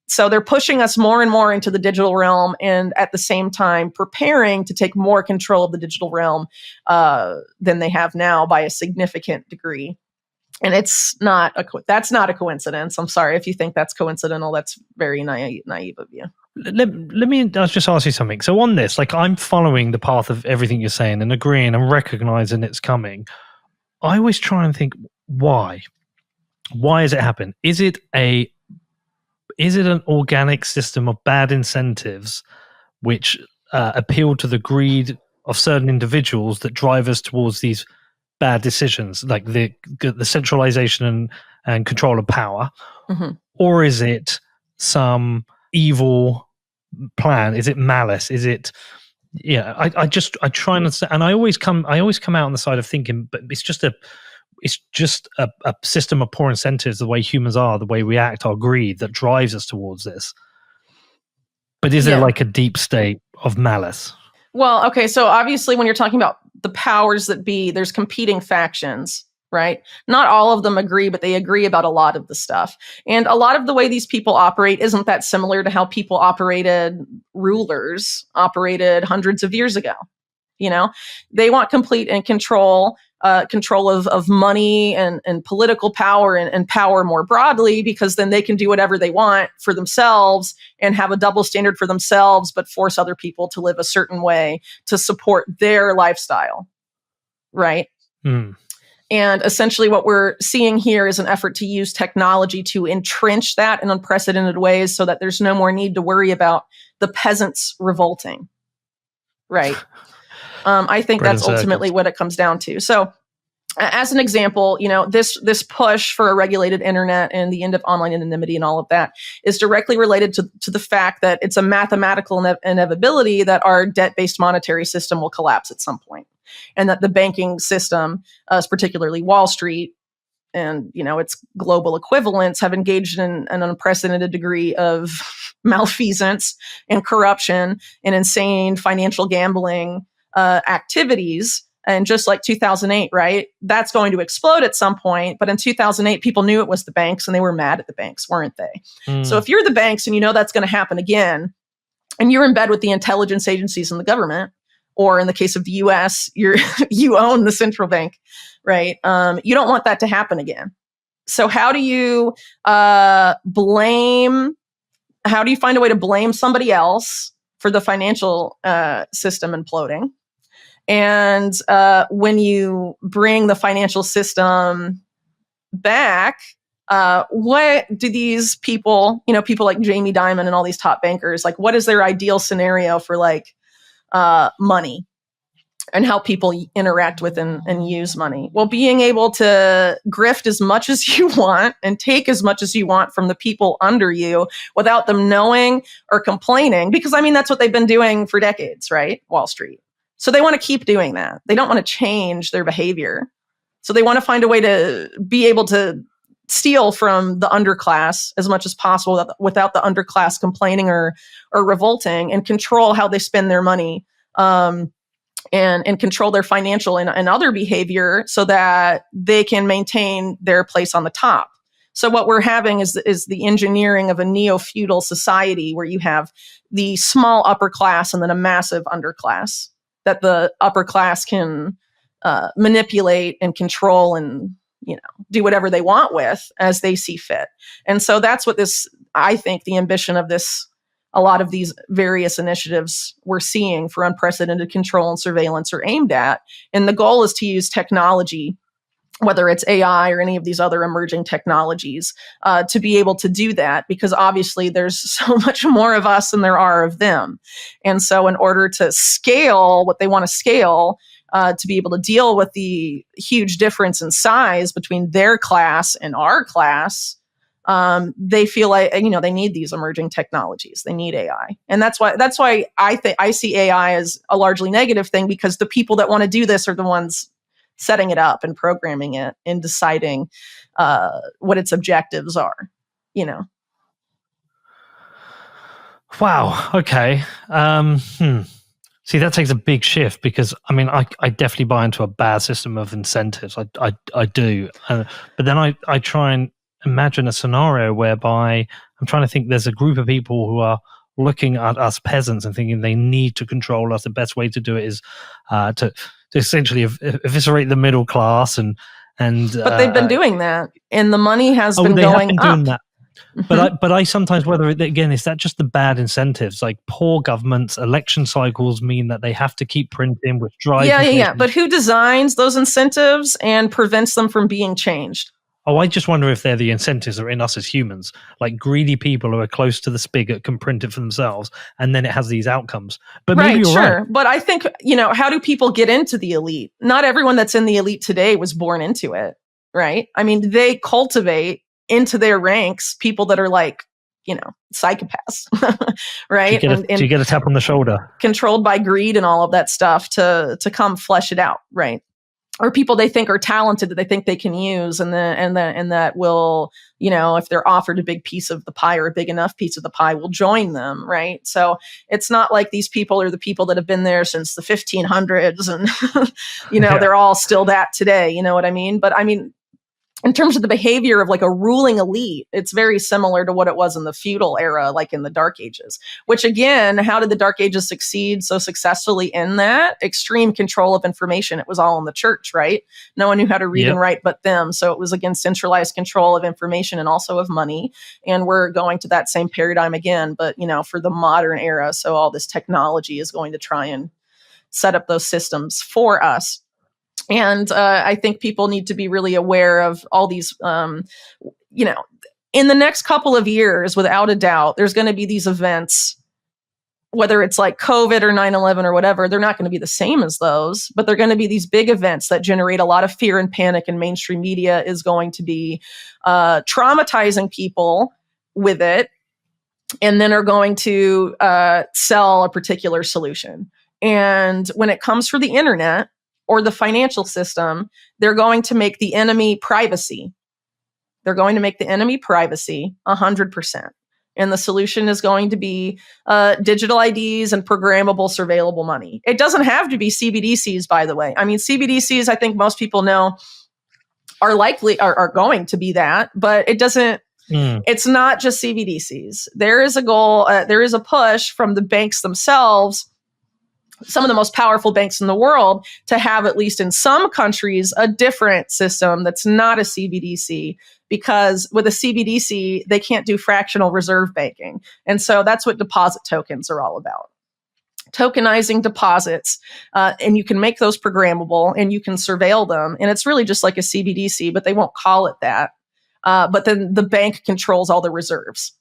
So they're pushing us more and more into the digital realm, and at the same time preparing to take more control of the digital realm than they have now by a significant degree. And that's not a coincidence. I'm sorry if you think that's coincidental. That's very naive of you. Let me just ask you something. So on this, I'm following the path of everything you're saying and agreeing and recognizing it's coming. I always try and think, why? Why has it happened? Is it an organic system of bad incentives which appeal to the greed of certain individuals that drive us towards these bad decisions, like the centralization and control of power? Mm-hmm. Or is it some evil plan? Is it malice? Is it... Yeah, I try and understand, and I always come out on the side of thinking, but it's just a system of poor incentives, the way humans are, the way we act, our greed that drives us towards this. But is there a deep state of malice? Well, okay, so obviously when you're talking about the powers that be, there's competing factions, right? Not all of them agree, but they agree about a lot of the stuff. And a lot of the way these people operate isn't that similar to how rulers operated hundreds of years ago. They want complete and control of money and political power and power more broadly, because then they can do whatever they want for themselves and have a double standard for themselves, but force other people to live a certain way to support their lifestyle. Right. Mm. And essentially what we're seeing here is an effort to use technology to entrench that in unprecedented ways so that there's no more need to worry about the peasants revolting. Right. I think that's ultimately what it comes down to. So as an example, this push for a regulated internet and the end of online anonymity and all of that is directly related to the fact that it's a mathematical inevitability that our debt-based monetary system will collapse at some point, and that the banking system, particularly Wall Street and its global equivalents, have engaged in an unprecedented degree of malfeasance and corruption and insane financial gambling activities. And just like 2008, right? That's going to explode at some point. But in 2008, people knew it was the banks and they were mad at the banks, weren't they? Mm. So if you're the banks and that's going to happen again, and you're in bed with the intelligence agencies and the government, or in the case of the US, you own the central bank, right? You don't want that to happen again. So how do you find a way to blame somebody else for the financial system imploding? And when you bring the financial system back, what do these people, people like Jamie Dimon and all these top bankers, what is their ideal scenario for money and how people interact with and use money? Well, being able to grift as much as you want and take as much as you want from the people under you without them knowing or complaining, because that's what they've been doing for decades, right? Wall Street. So they want to keep doing that. They don't want to change their behavior. So they want to find a way to be able to steal from the underclass as much as possible without the underclass complaining or revolting, and control how they spend their money, and control their financial and other behavior so that they can maintain their place on the top. So what we're having is the engineering of a neo-feudal society where you have the small upper class and then a massive underclass that the upper class can manipulate and control and do whatever they want with as they see fit. And so that's what I think the ambition of this a lot of these various initiatives we're seeing for unprecedented control and surveillance are aimed at. And the goal is to use technology, whether it's AI or any of these other emerging technologies, to be able to do that, because obviously there's so much more of us than there are of them. And so in order to scale what they want to scale, to be able to deal with the huge difference in size between their class and our class, they feel like, they need these emerging technologies. They need AI. And that's why I see AI as a largely negative thing, because the people that want to do this are the ones setting it up and programming it and deciding what its objectives are, Wow. Okay. See, that takes a big shift, because I definitely buy into a bad system of incentives. I do. But then I try and imagine a scenario whereby I'm trying to think there's a group of people who are looking at us peasants and thinking they need to control us. The best way to do it is to essentially eviscerate the middle class and but they've been doing that, and the money has been they going have been up. doing that. But I sometimes whether again, is that just the bad incentives? Like poor governments, election cycles mean that they have to keep printing, which drives yeah. But who designs those incentives and prevents them from being changed? Oh, I just wonder if they're the incentives that are in us as humans. Like greedy people who are close to the spigot can print it for themselves, and then it has these outcomes. But maybe you're right. But I think, how do people get into the elite? Not everyone that's in the elite today was born into it, right? I mean, they cultivate into their ranks people that are like, psychopaths, right? Do you get a tap on the shoulder? Controlled by greed and all of that stuff to come flesh it out, right? Or people they think are talented that they think they can use, and that will, if they're offered a big piece of the pie or a big enough piece of the pie, will join them, right? So it's not like these people are the people that have been there since the 1500s, and they're all still that today. You know what I mean? But I mean, in terms of the behavior of like a ruling elite, it's very similar to what it was in the feudal era, like in the Dark Ages, which again, how did the Dark Ages succeed so successfully in that? Extreme control of information. It was all in the church, right? No one knew how to read and write but them. So it was again, centralized control of information and also of money. And we're going to that same paradigm again, but for the modern era. So all this technology is going to try and set up those systems for us. And I think people need to be really aware of all these, in the next couple of years, without a doubt, there's going to be these events, whether it's like COVID or 9/11 or whatever, they're not going to be the same as those, but they're going to be these big events that generate a lot of fear and panic, and mainstream media is going to be traumatizing people with it, and then are going to sell a particular solution. And when it comes for the internet, or the financial system, they're going to make the enemy privacy. They're going to make the enemy privacy 100%. And the solution is going to be digital IDs and programmable, surveillable money. It doesn't have to be CBDCs, by the way. I mean, CBDCs, I think most people know, are going to be that, but it doesn't. It's not just CBDCs. There is a goal. There is a push from the banks themselves, some of the most powerful banks in the world, to have, at least in some countries, a different system that's not a CBDC, because with a CBDC, they can't do fractional reserve banking. And so that's what deposit tokens are all about. Tokenizing deposits, and you can make those programmable and you can surveil them. And it's really just like a CBDC, but they won't call it that. But then the bank controls all the reserves,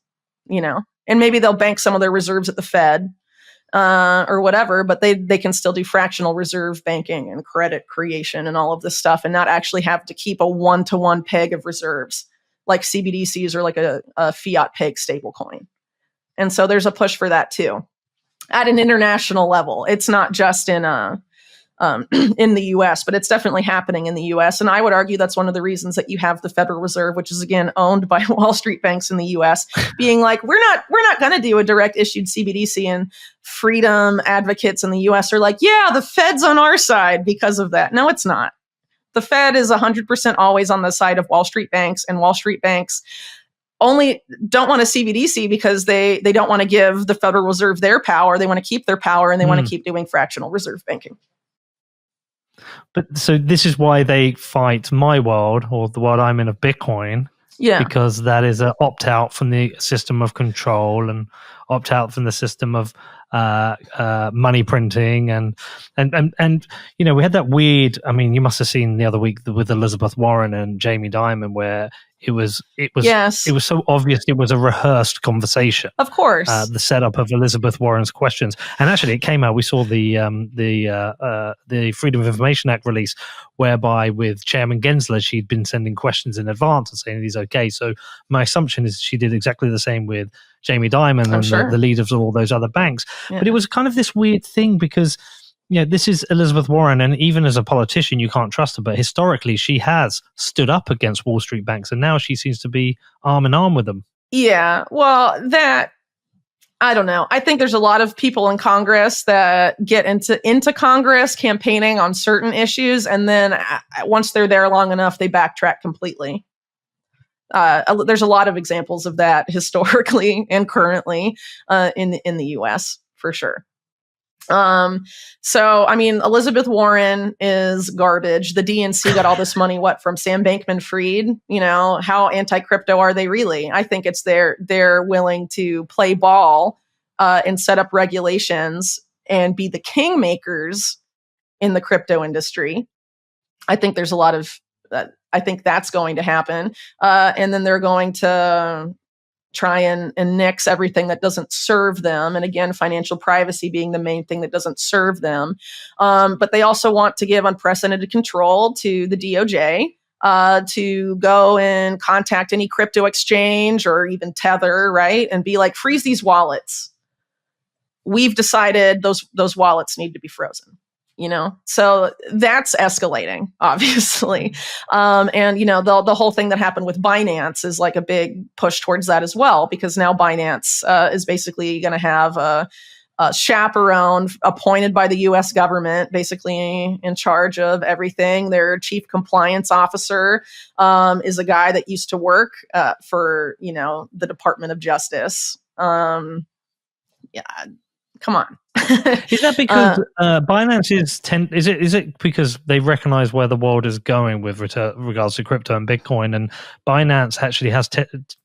and maybe they'll bank some of their reserves at the Fed, or whatever, but they can still do fractional reserve banking and credit creation and all of this stuff, and not actually have to keep a one-to-one peg of reserves like CBDCs or like a fiat peg stablecoin. And so there's a push for that too, at an international level. It's not just in the US, but it's definitely happening in the US. And I would argue that's one of the reasons that you have the Federal Reserve, which is again owned by Wall Street banks in the US, being like, we're not going to do a direct issued CBDC. And freedom advocates in the US are like, yeah, the Fed's on our side because of that. No, it's not. The Fed is 100% always on the side of Wall Street banks, and Wall Street banks only don't want a CBDC because they don't want to give the Federal Reserve their power. They want to keep their power, and they want to keep doing fractional reserve banking. But so this is why they fight my world, or the world I'm in, of BitCoin. Yeah. Because that is an opt-out from the system of control and opt out from the system of money printing, and we had that weird. I mean, you must have seen the other week with Elizabeth Warren and Jamie Dimon, where it was Yes. it was so obvious it was a rehearsed conversation. Of course, the setup of Elizabeth Warren's questions, and actually it came out. We saw the Freedom of Information Act release, whereby with Chairman Gensler, she'd been sending questions in advance and saying these okay. So my assumption is she did exactly the same with Jamie Dimon and the leaders of all those other banks. Yeah. But it was kind of this weird thing because, this is Elizabeth Warren, and even as a politician, you can't trust her. But historically, she has stood up against Wall Street banks, and now she seems to be arm in arm with them. Yeah, well, I don't know. I think there's a lot of people in Congress that get into Congress campaigning on certain issues, and then once they're there long enough, they backtrack completely. There's a lot of examples of that historically and currently in the U.S. for sure. So, I mean, Elizabeth Warren is garbage. The DNC got all this money, from Sam Bankman-Fried? How anti-crypto are they really? I think it's they're willing to play ball and set up regulations and be the kingmakers in the crypto industry. I think there's a lot of, I think that's going to happen. And then they're going to try and nix everything that doesn't serve them. And again, financial privacy being the main thing that doesn't serve them. But they also want to give unprecedented control to the DOJ to go and contact any crypto exchange or even Tether, right? And be like, freeze these wallets. We've decided those wallets need to be frozen. So that's escalating, obviously. And, the whole thing that happened with Binance is like a big push towards that as well, because now Binance is basically going to have a chaperone appointed by the U.S. government, basically in charge of everything. Their chief compliance officer is a guy that used to work for, the Department of Justice. Yeah. Come on. Is that because Binance is it because they recognize where the world is going with regards to crypto and Bitcoin, and Binance actually has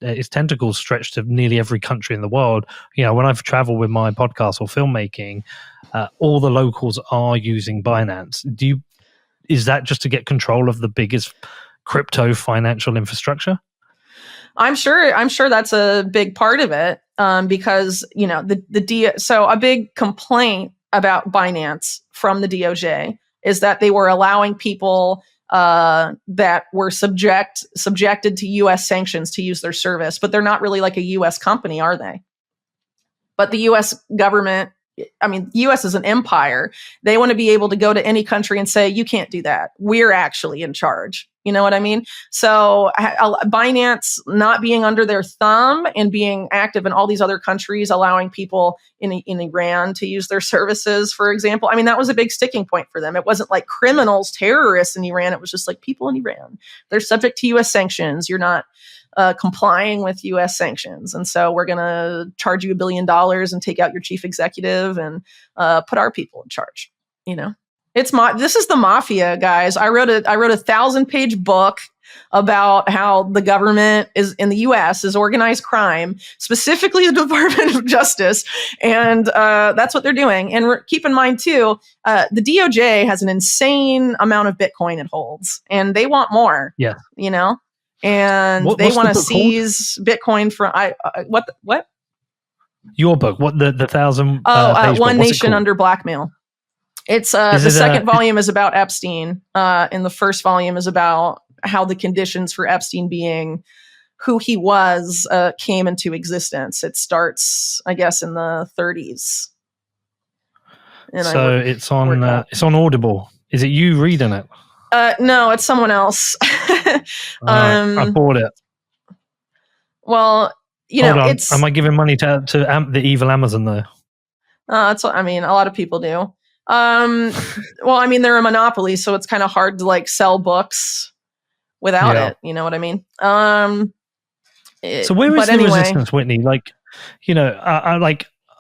its tentacles stretched to nearly every country in the world? When I've traveled with my podcast or filmmaking, all the locals are using Binance. Is that just to get control of the biggest crypto financial infrastructure? I'm sure that's a big part of it, because so a big complaint about Binance from the DOJ is that they were allowing people that were subjected to U.S. sanctions to use their service, but they're not really like a U.S. company, are they? But the U.S. government, U.S. is an empire. They want to be able to go to any country and say, you can't do that. We're actually in charge. You know what I mean? So Binance not being under their thumb and being active in all these other countries, allowing people in Iran to use their services, for example. That was a big sticking point for them. It wasn't like criminals, terrorists in Iran. It was just like people in Iran. They're subject to U.S. sanctions. You're not complying with U.S. sanctions. And so we're going to charge you $1 billion and take out your chief executive and put our people in charge. This is the mafia, guys. I wrote a 1,000-page book about how the government is in the U.S. is organized crime, specifically the Department of Justice, and that's what they're doing. And keep in mind too, the DOJ has an insane amount of Bitcoin it holds, and they want more. Yeah, and they want to seize Bitcoin from what? Your book? What the 1,000? One Nation Under Blackmail. It's the second volume is about Epstein, and the first volume is about how the conditions for Epstein being who he was came into existence. It starts, I guess, in the 30s. And so it's on Audible. Is it you reading it? No, it's someone else. I bought it. Well, it's. Am I giving money to the evil Amazon though? That's what a lot of people do. Well, they're a monopoly, so it's kind of hard to sell books without it. You know what I mean? So where is the resistance, Whitney?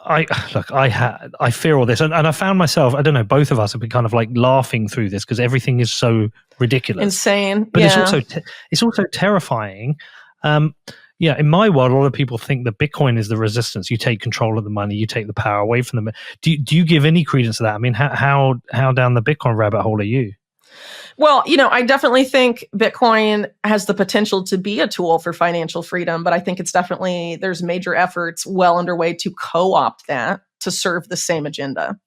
I fear all this, and I found myself, I don't know, both of us have been kind of laughing through this because everything is so ridiculous, insane. But it's also terrifying. Yeah, in my world, a lot of people think that Bitcoin is the resistance. You take control of the money, you take the power away from them. Do you give any credence to that? I mean, how down the Bitcoin rabbit hole are you? Well, I definitely think Bitcoin has the potential to be a tool for financial freedom, but I think there's major efforts well underway to co-opt that to serve the same agenda.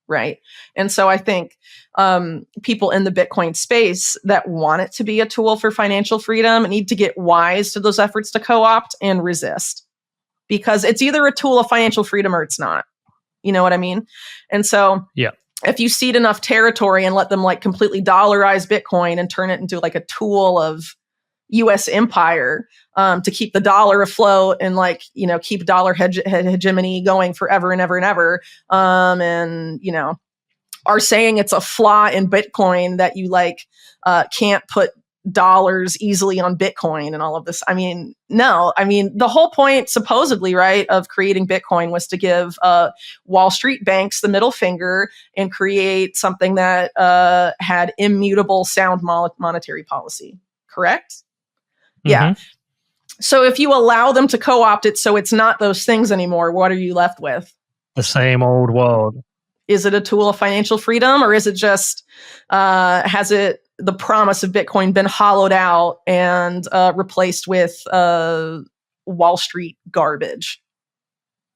Right. And so I think people in the Bitcoin space that want it to be a tool for financial freedom need to get wise to those efforts to co-opt and resist, because it's either a tool of financial freedom or it's not. You know what I mean? And so yeah, if you cede enough territory and let them like completely dollarize Bitcoin and turn it into like a tool of U.S. empire to keep the dollar afloat and keep dollar hegemony going forever and ever and ever, and are saying it's a flaw in Bitcoin that you can't put dollars easily on Bitcoin and all of this. I mean, no. I mean, the whole point, supposedly, right, of creating Bitcoin was to give Wall Street banks the middle finger and create something that had immutable, sound monetary policy. Correct? Mm-hmm. Yeah. So if you allow them to co-opt it so it's not those things anymore, what are you left with? The same old world. Is it a tool of financial freedom, or is it just has the promise of Bitcoin been hollowed out and replaced with Wall Street garbage?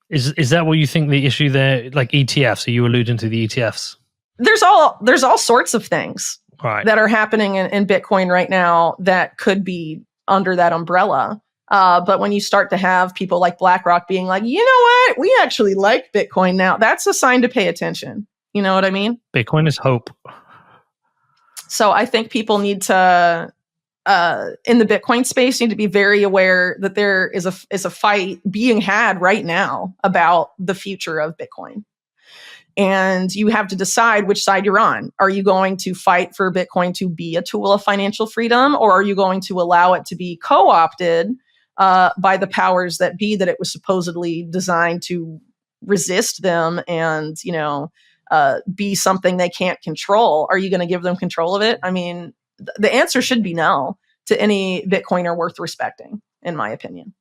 Is that what you think the issue there? Like ETFs? Are you alluding to the ETFs? There's all sorts of things that are happening in Bitcoin right now that could be under that umbrella. But when you start to have people like BlackRock being like, you know what, we actually like Bitcoin now, that's a sign to pay attention. You know what I mean? Bitcoin is hope. So I think people need to, in the Bitcoin space, need to be very aware that there is a fight being had right now about the future of Bitcoin. And you have to decide which side you're on. Are you going to fight for Bitcoin to be a tool of financial freedom, or are you going to allow it to be co-opted by the powers that be that it was supposedly designed to resist them and, be something they can't control? Are you going to give them control of it? I mean, the answer should be no to any Bitcoiner worth respecting, in my opinion.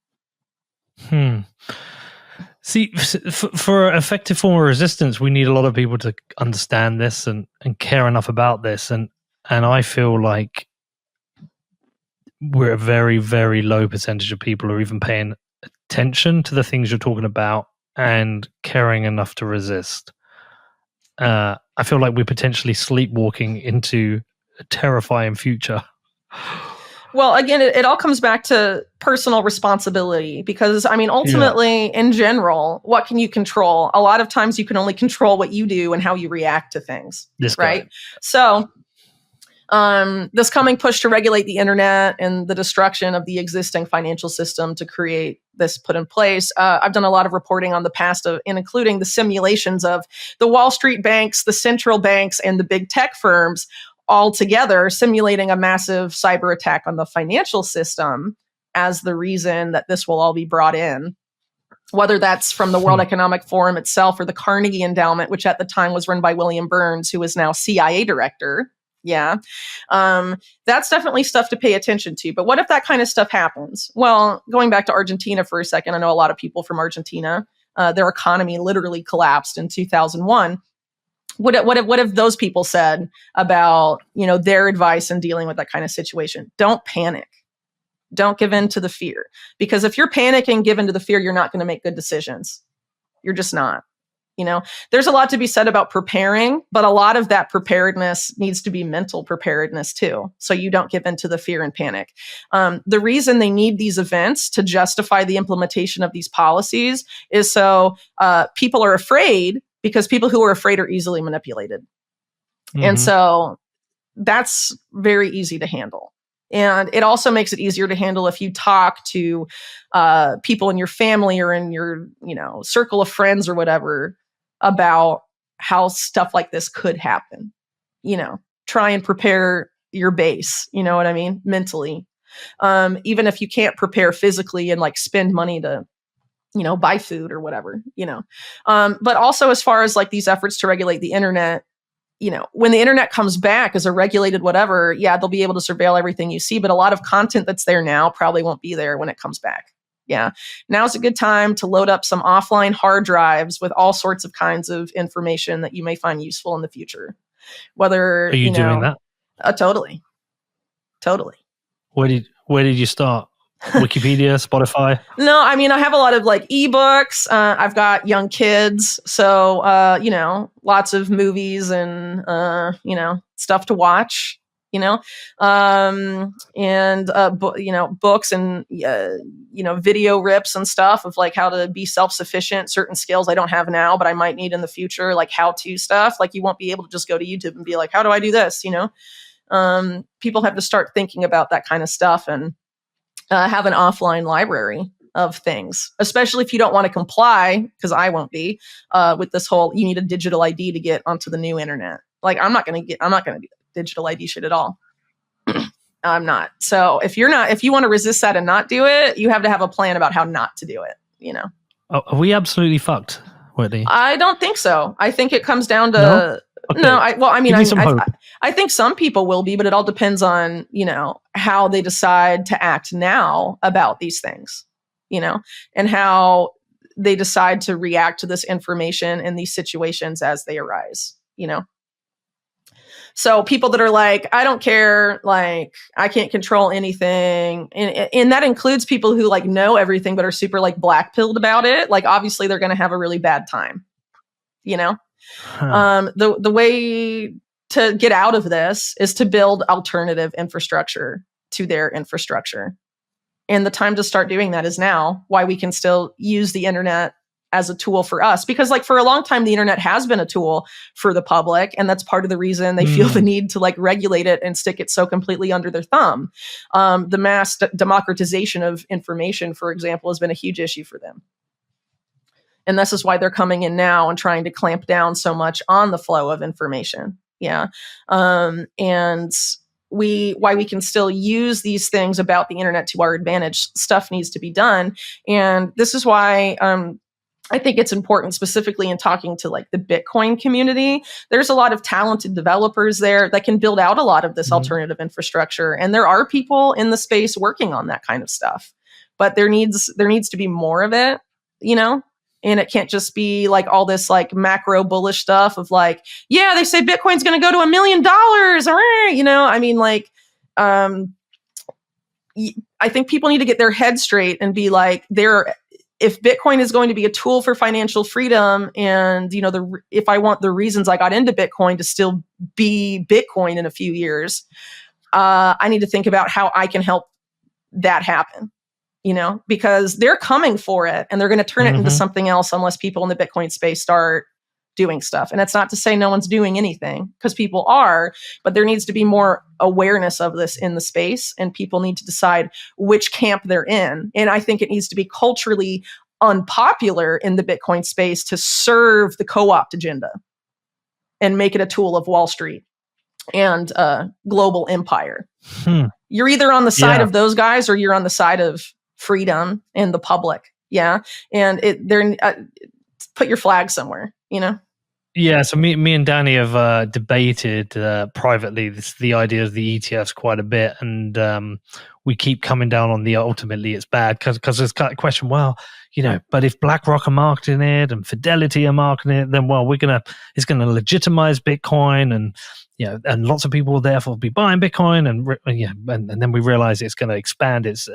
See, for an effective form of resistance, we need a lot of people to understand this and care enough about this. And I feel like we're a very, very low percentage of people who are even paying attention to the things you're talking about and caring enough to resist. I feel like we're potentially sleepwalking into a terrifying future. Well, again, it all comes back to personal responsibility, because, I mean, ultimately, in general, what can you control? A lot of times you can only control what you do and how you react to things, right? So this coming push to regulate the internet and the destruction of the existing financial system to create this put in place. I've done a lot of reporting on the past including the simulations of the Wall Street banks, the central banks, and the big tech firms all together simulating a massive cyber attack on the financial system as the reason that this will all be brought in. Whether that's from the World Economic Forum itself or the Carnegie Endowment, which at the time was run by William Burns, who is now CIA director. Yeah. That's definitely stuff to pay attention to. But what if that kind of stuff happens? Well, going back to Argentina for a second, I know a lot of people from Argentina, their economy literally collapsed in 2001. What have those people said about, their advice in dealing with that kind of situation? Don't panic. Don't give in to the fear. Because if you're panicking, give in to the fear, you're not going to make good decisions. You're just not. There's a lot to be said about preparing, but a lot of that preparedness needs to be mental preparedness too. So you don't give in to the fear and panic. The reason they need these events to justify the implementation of these policies is so people are afraid, because people who are afraid are easily manipulated. Mm-hmm. And so that's very easy to handle. And it also makes it easier to handle if you talk to people in your family or in your, circle of friends or whatever about how stuff like this could happen. Try and prepare your base, you know what I mean? Mentally. Even if you can't prepare physically and spend money to, buy food or whatever, but also as far as these efforts to regulate the internet, when the internet comes back as a regulated whatever, yeah, they'll be able to surveil everything you see, but a lot of content that's there now probably won't be there when it comes back. Yeah. Now's a good time to load up some offline hard drives with all sorts of kinds of information that you may find useful in the future. Whether, Are you doing that? Totally. Totally. Where did you start? Wikipedia, Spotify? No, I mean, I have a lot of like ebooks. I've got young kids. So, lots of movies and, stuff to watch, books and, video rips and stuff of like how to be self-sufficient, certain skills I don't have now, but I might need in the future, like how-to stuff. Like you won't be able to just go to YouTube and be like, how do I do this? People have to start thinking about that kind of stuff and have an offline library of things, especially if you don't want to comply, because I won't be, with this whole, you need a digital ID to get onto the new internet. Like, I'm not going to do digital ID shit at all. I'm not. So if you want to resist that and not do it, you have to have a plan about how not to do it, Are we absolutely fucked, Whitney? I don't think so. I think it comes down to, no, I think some people will be, but it all depends on, how they decide to act now about these things, and how they decide to react to this information and these situations as they arise, So people that are like, I don't care, like, I can't control anything. And that includes people who like know everything, but are super like black-pilled about it. Like, obviously they're going to have a really bad time, The way to get out of this is to build alternative infrastructure to their infrastructure. And the time to start doing that is now. Why we can still use the internet as a tool for us, because like for a long time, the internet has been a tool for the public. And that's part of the reason they feel the need to like regulate it and stick it so completely under their thumb. The mass democratization of information, for example, has been a huge issue for them. And this is why they're coming in now and trying to clamp down so much on the flow of information. Yeah. And why we can still use these things about the internet to our advantage. Stuff needs to be done. And this is why, I think it's important, specifically in talking to like the Bitcoin community. There's a lot of talented developers there that can build out a lot of this alternative infrastructure. And there are people in the space working on that kind of stuff, but there needs to be more of it, and it can't just be like all this like macro bullish stuff of like, yeah, they say Bitcoin's going to go to $1 million. I mean, like, I think people need to get their head straight and be like, if Bitcoin is going to be a tool for financial freedom, and if I want the reasons I got into Bitcoin to still be Bitcoin in a few years, I need to think about how I can help that happen. Because they're coming for it and they're going to turn it into something else unless people in the Bitcoin space start doing stuff. And it's not to say no one's doing anything, because people are, but there needs to be more awareness of this in the space, and people need to decide which camp they're in. And I think it needs to be culturally unpopular in the Bitcoin space to serve the co-opt agenda and make it a tool of Wall Street and global empire. You're either on the side of those guys or you're on the side of freedom and the public. Yeah. And put your flag somewhere, Yeah, so me and Danny have debated privately the idea of the ETFs quite a bit, and we keep coming down on the ultimately it's bad because there's kind of question, well, but if BlackRock are marketing it and Fidelity are marketing it, then it's gonna legitimize Bitcoin, and and lots of people will therefore be buying Bitcoin, and then we realize it's going to expand its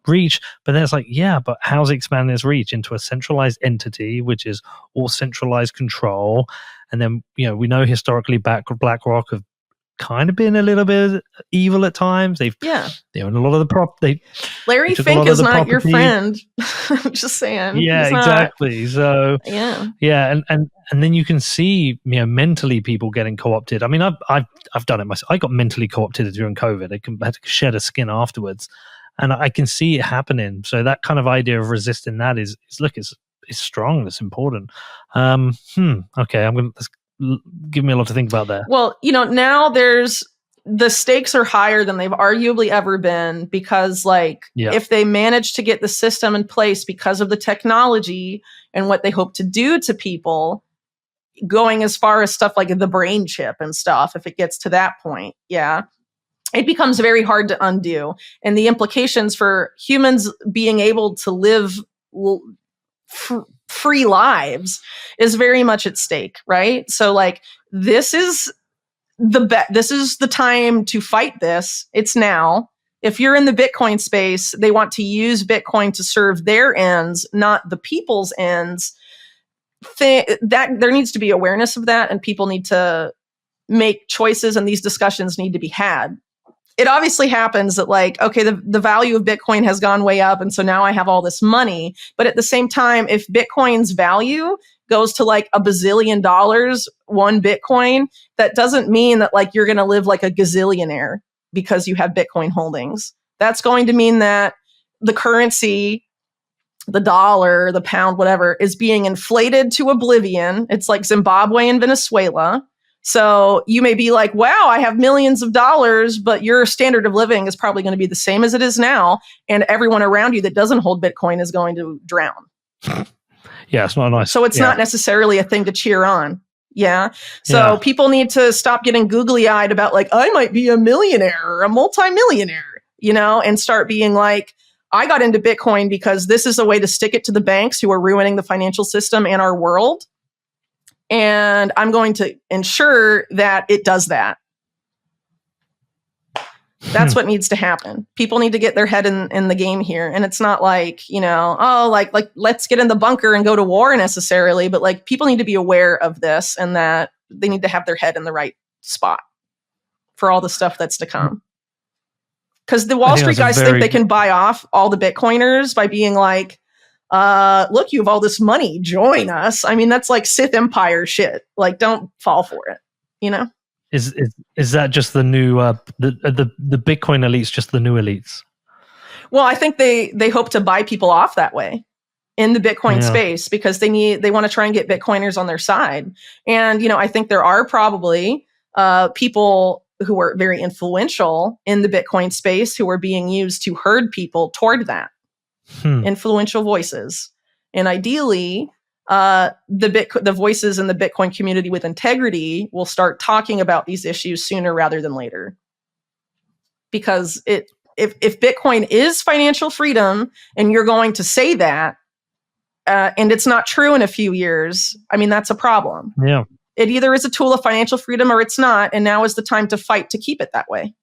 reach. But then it's like, but how's it expanding its reach into a centralized entity, which is all centralized control? And then we know historically BlackRock have kind of been a little bit evil at times. They've own a lot of the Larry Fink is not your friend. I'm just saying. Yeah, exactly. So and then you can see mentally people getting co-opted. I mean, I've done it myself. I got mentally co-opted during COVID. I had to shed a skin afterwards, and I can see it happening. So that kind of idea of resisting that is strong. It's important. Okay, I'm going to give me a lot to think about there. Well, now the stakes are higher than they've arguably ever been, because if they manage to get the system in place because of the technology and what they hope to do to people, going as far as stuff like the brain chip and stuff, if it gets to that point, it becomes very hard to undo. And the implications for humans being able to live free lives is very much at stake, right? So like this is the time to fight this. It's now. If you're in the Bitcoin space, they want to use Bitcoin to serve their ends, not the people's ends. That there needs to be awareness of that, and people need to make choices, and these discussions need to be had. It obviously happens that like, okay, the value of Bitcoin has gone way up, and so now I have all this money. But at the same time, if Bitcoin's value goes to like $1 bazillion, one Bitcoin, that doesn't mean that like you're going to live like a gazillionaire because you have Bitcoin holdings. That's going to mean that the currency, the dollar, the pound, whatever, is being inflated to oblivion. It's like Zimbabwe and Venezuela. So you may be like, wow, I have millions of dollars, but your standard of living is probably going to be the same as it is now. And everyone around you that doesn't hold Bitcoin is going to drown. Yeah, it's not nice. So it's not necessarily a thing to cheer on. Yeah. So people need to stop getting googly eyed about like, I might be a millionaire or a multimillionaire, you know, and start being like, I got into Bitcoin because this is a way to stick it to the banks who are ruining the financial system and our world. And I'm going to ensure that it does that. That's what needs to happen. People need to get their head in the game here. And it's not like, you know, oh, like let's get in the bunker and go to war necessarily. But like people need to be aware of this and that they need to have their head in the right spot for all the stuff that's to come. Because the Wall Street guys think they can buy off all the Bitcoiners by being like, look, you have all this money, join us. I mean, that's like Sith Empire shit. Like, don't fall for it, you know? Is that just the new the Bitcoin elites, just the new elites? Well, I think they hope to buy people off that way in the Bitcoin space because they want to try and get Bitcoiners on their side. And, you know, I think there are probably people who are very influential in the Bitcoin space who are being used to herd people toward that. Influential voices. And ideally, the voices in the Bitcoin community with integrity will start talking about these issues sooner rather than later. Because if Bitcoin is financial freedom and you're going to say that, and it's not true in a few years, I mean, that's a problem. Yeah. It either is a tool of financial freedom or it's not, and now is the time to fight to keep it that way.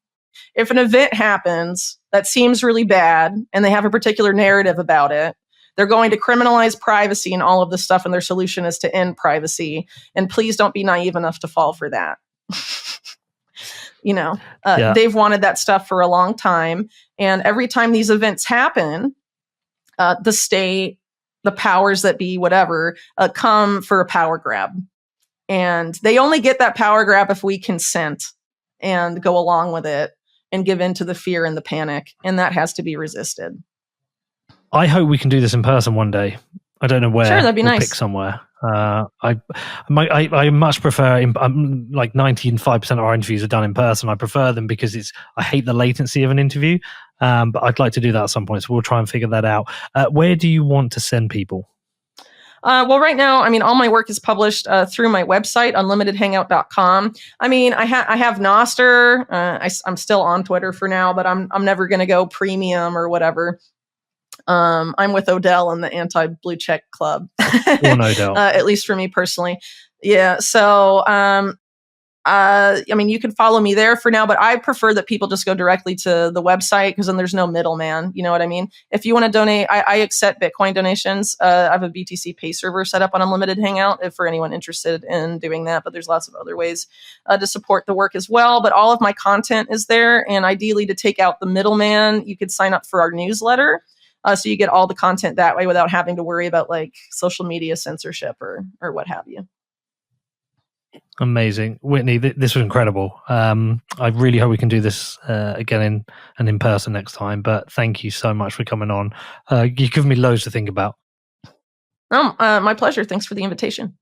If an event happens that seems really bad and they have a particular narrative about it, they're going to criminalize privacy and all of this stuff, and their solution is to end privacy. And please don't be naive enough to fall for that. You know, they've wanted that stuff for a long time. And every time these events happen, the state, the powers that be, whatever, come for a power grab. And they only get that power grab if we consent and go along with it and give in to the fear and the panic. And that has to be resisted. I hope we can do this in person one day. I don't know where. Sure, that'd be nice. Pick somewhere. I much prefer, like 95% of our interviews are done in person. I prefer them because I hate the latency of an interview. But I'd like to do that at some point. So we'll try and figure that out. Where do you want to send people? Well, right now, I mean, all my work is published through my website, unlimitedhangout.com. I mean, I have Nostr. I'm still on Twitter for now, but I'm never going to go premium or whatever. I'm with Odell in the anti-blue check club. Odell. At least for me personally. Yeah. So, I mean, you can follow me there for now, but I prefer that people just go directly to the website because then there's no middleman. You know what I mean? If you want to donate, I accept Bitcoin donations. I have a BTC Pay server set up on Unlimited Hangout if for anyone interested in doing that. But there's lots of other ways to support the work as well. But all of my content is there. And ideally, to take out the middleman, you could sign up for our newsletter. So you get all the content that way without having to worry about like social media censorship or what have you. Amazing. Whitney, this was incredible. I really hope we can do this again in person next time. But thank you so much for coming on. You've given me loads to think about. My pleasure. Thanks for the invitation.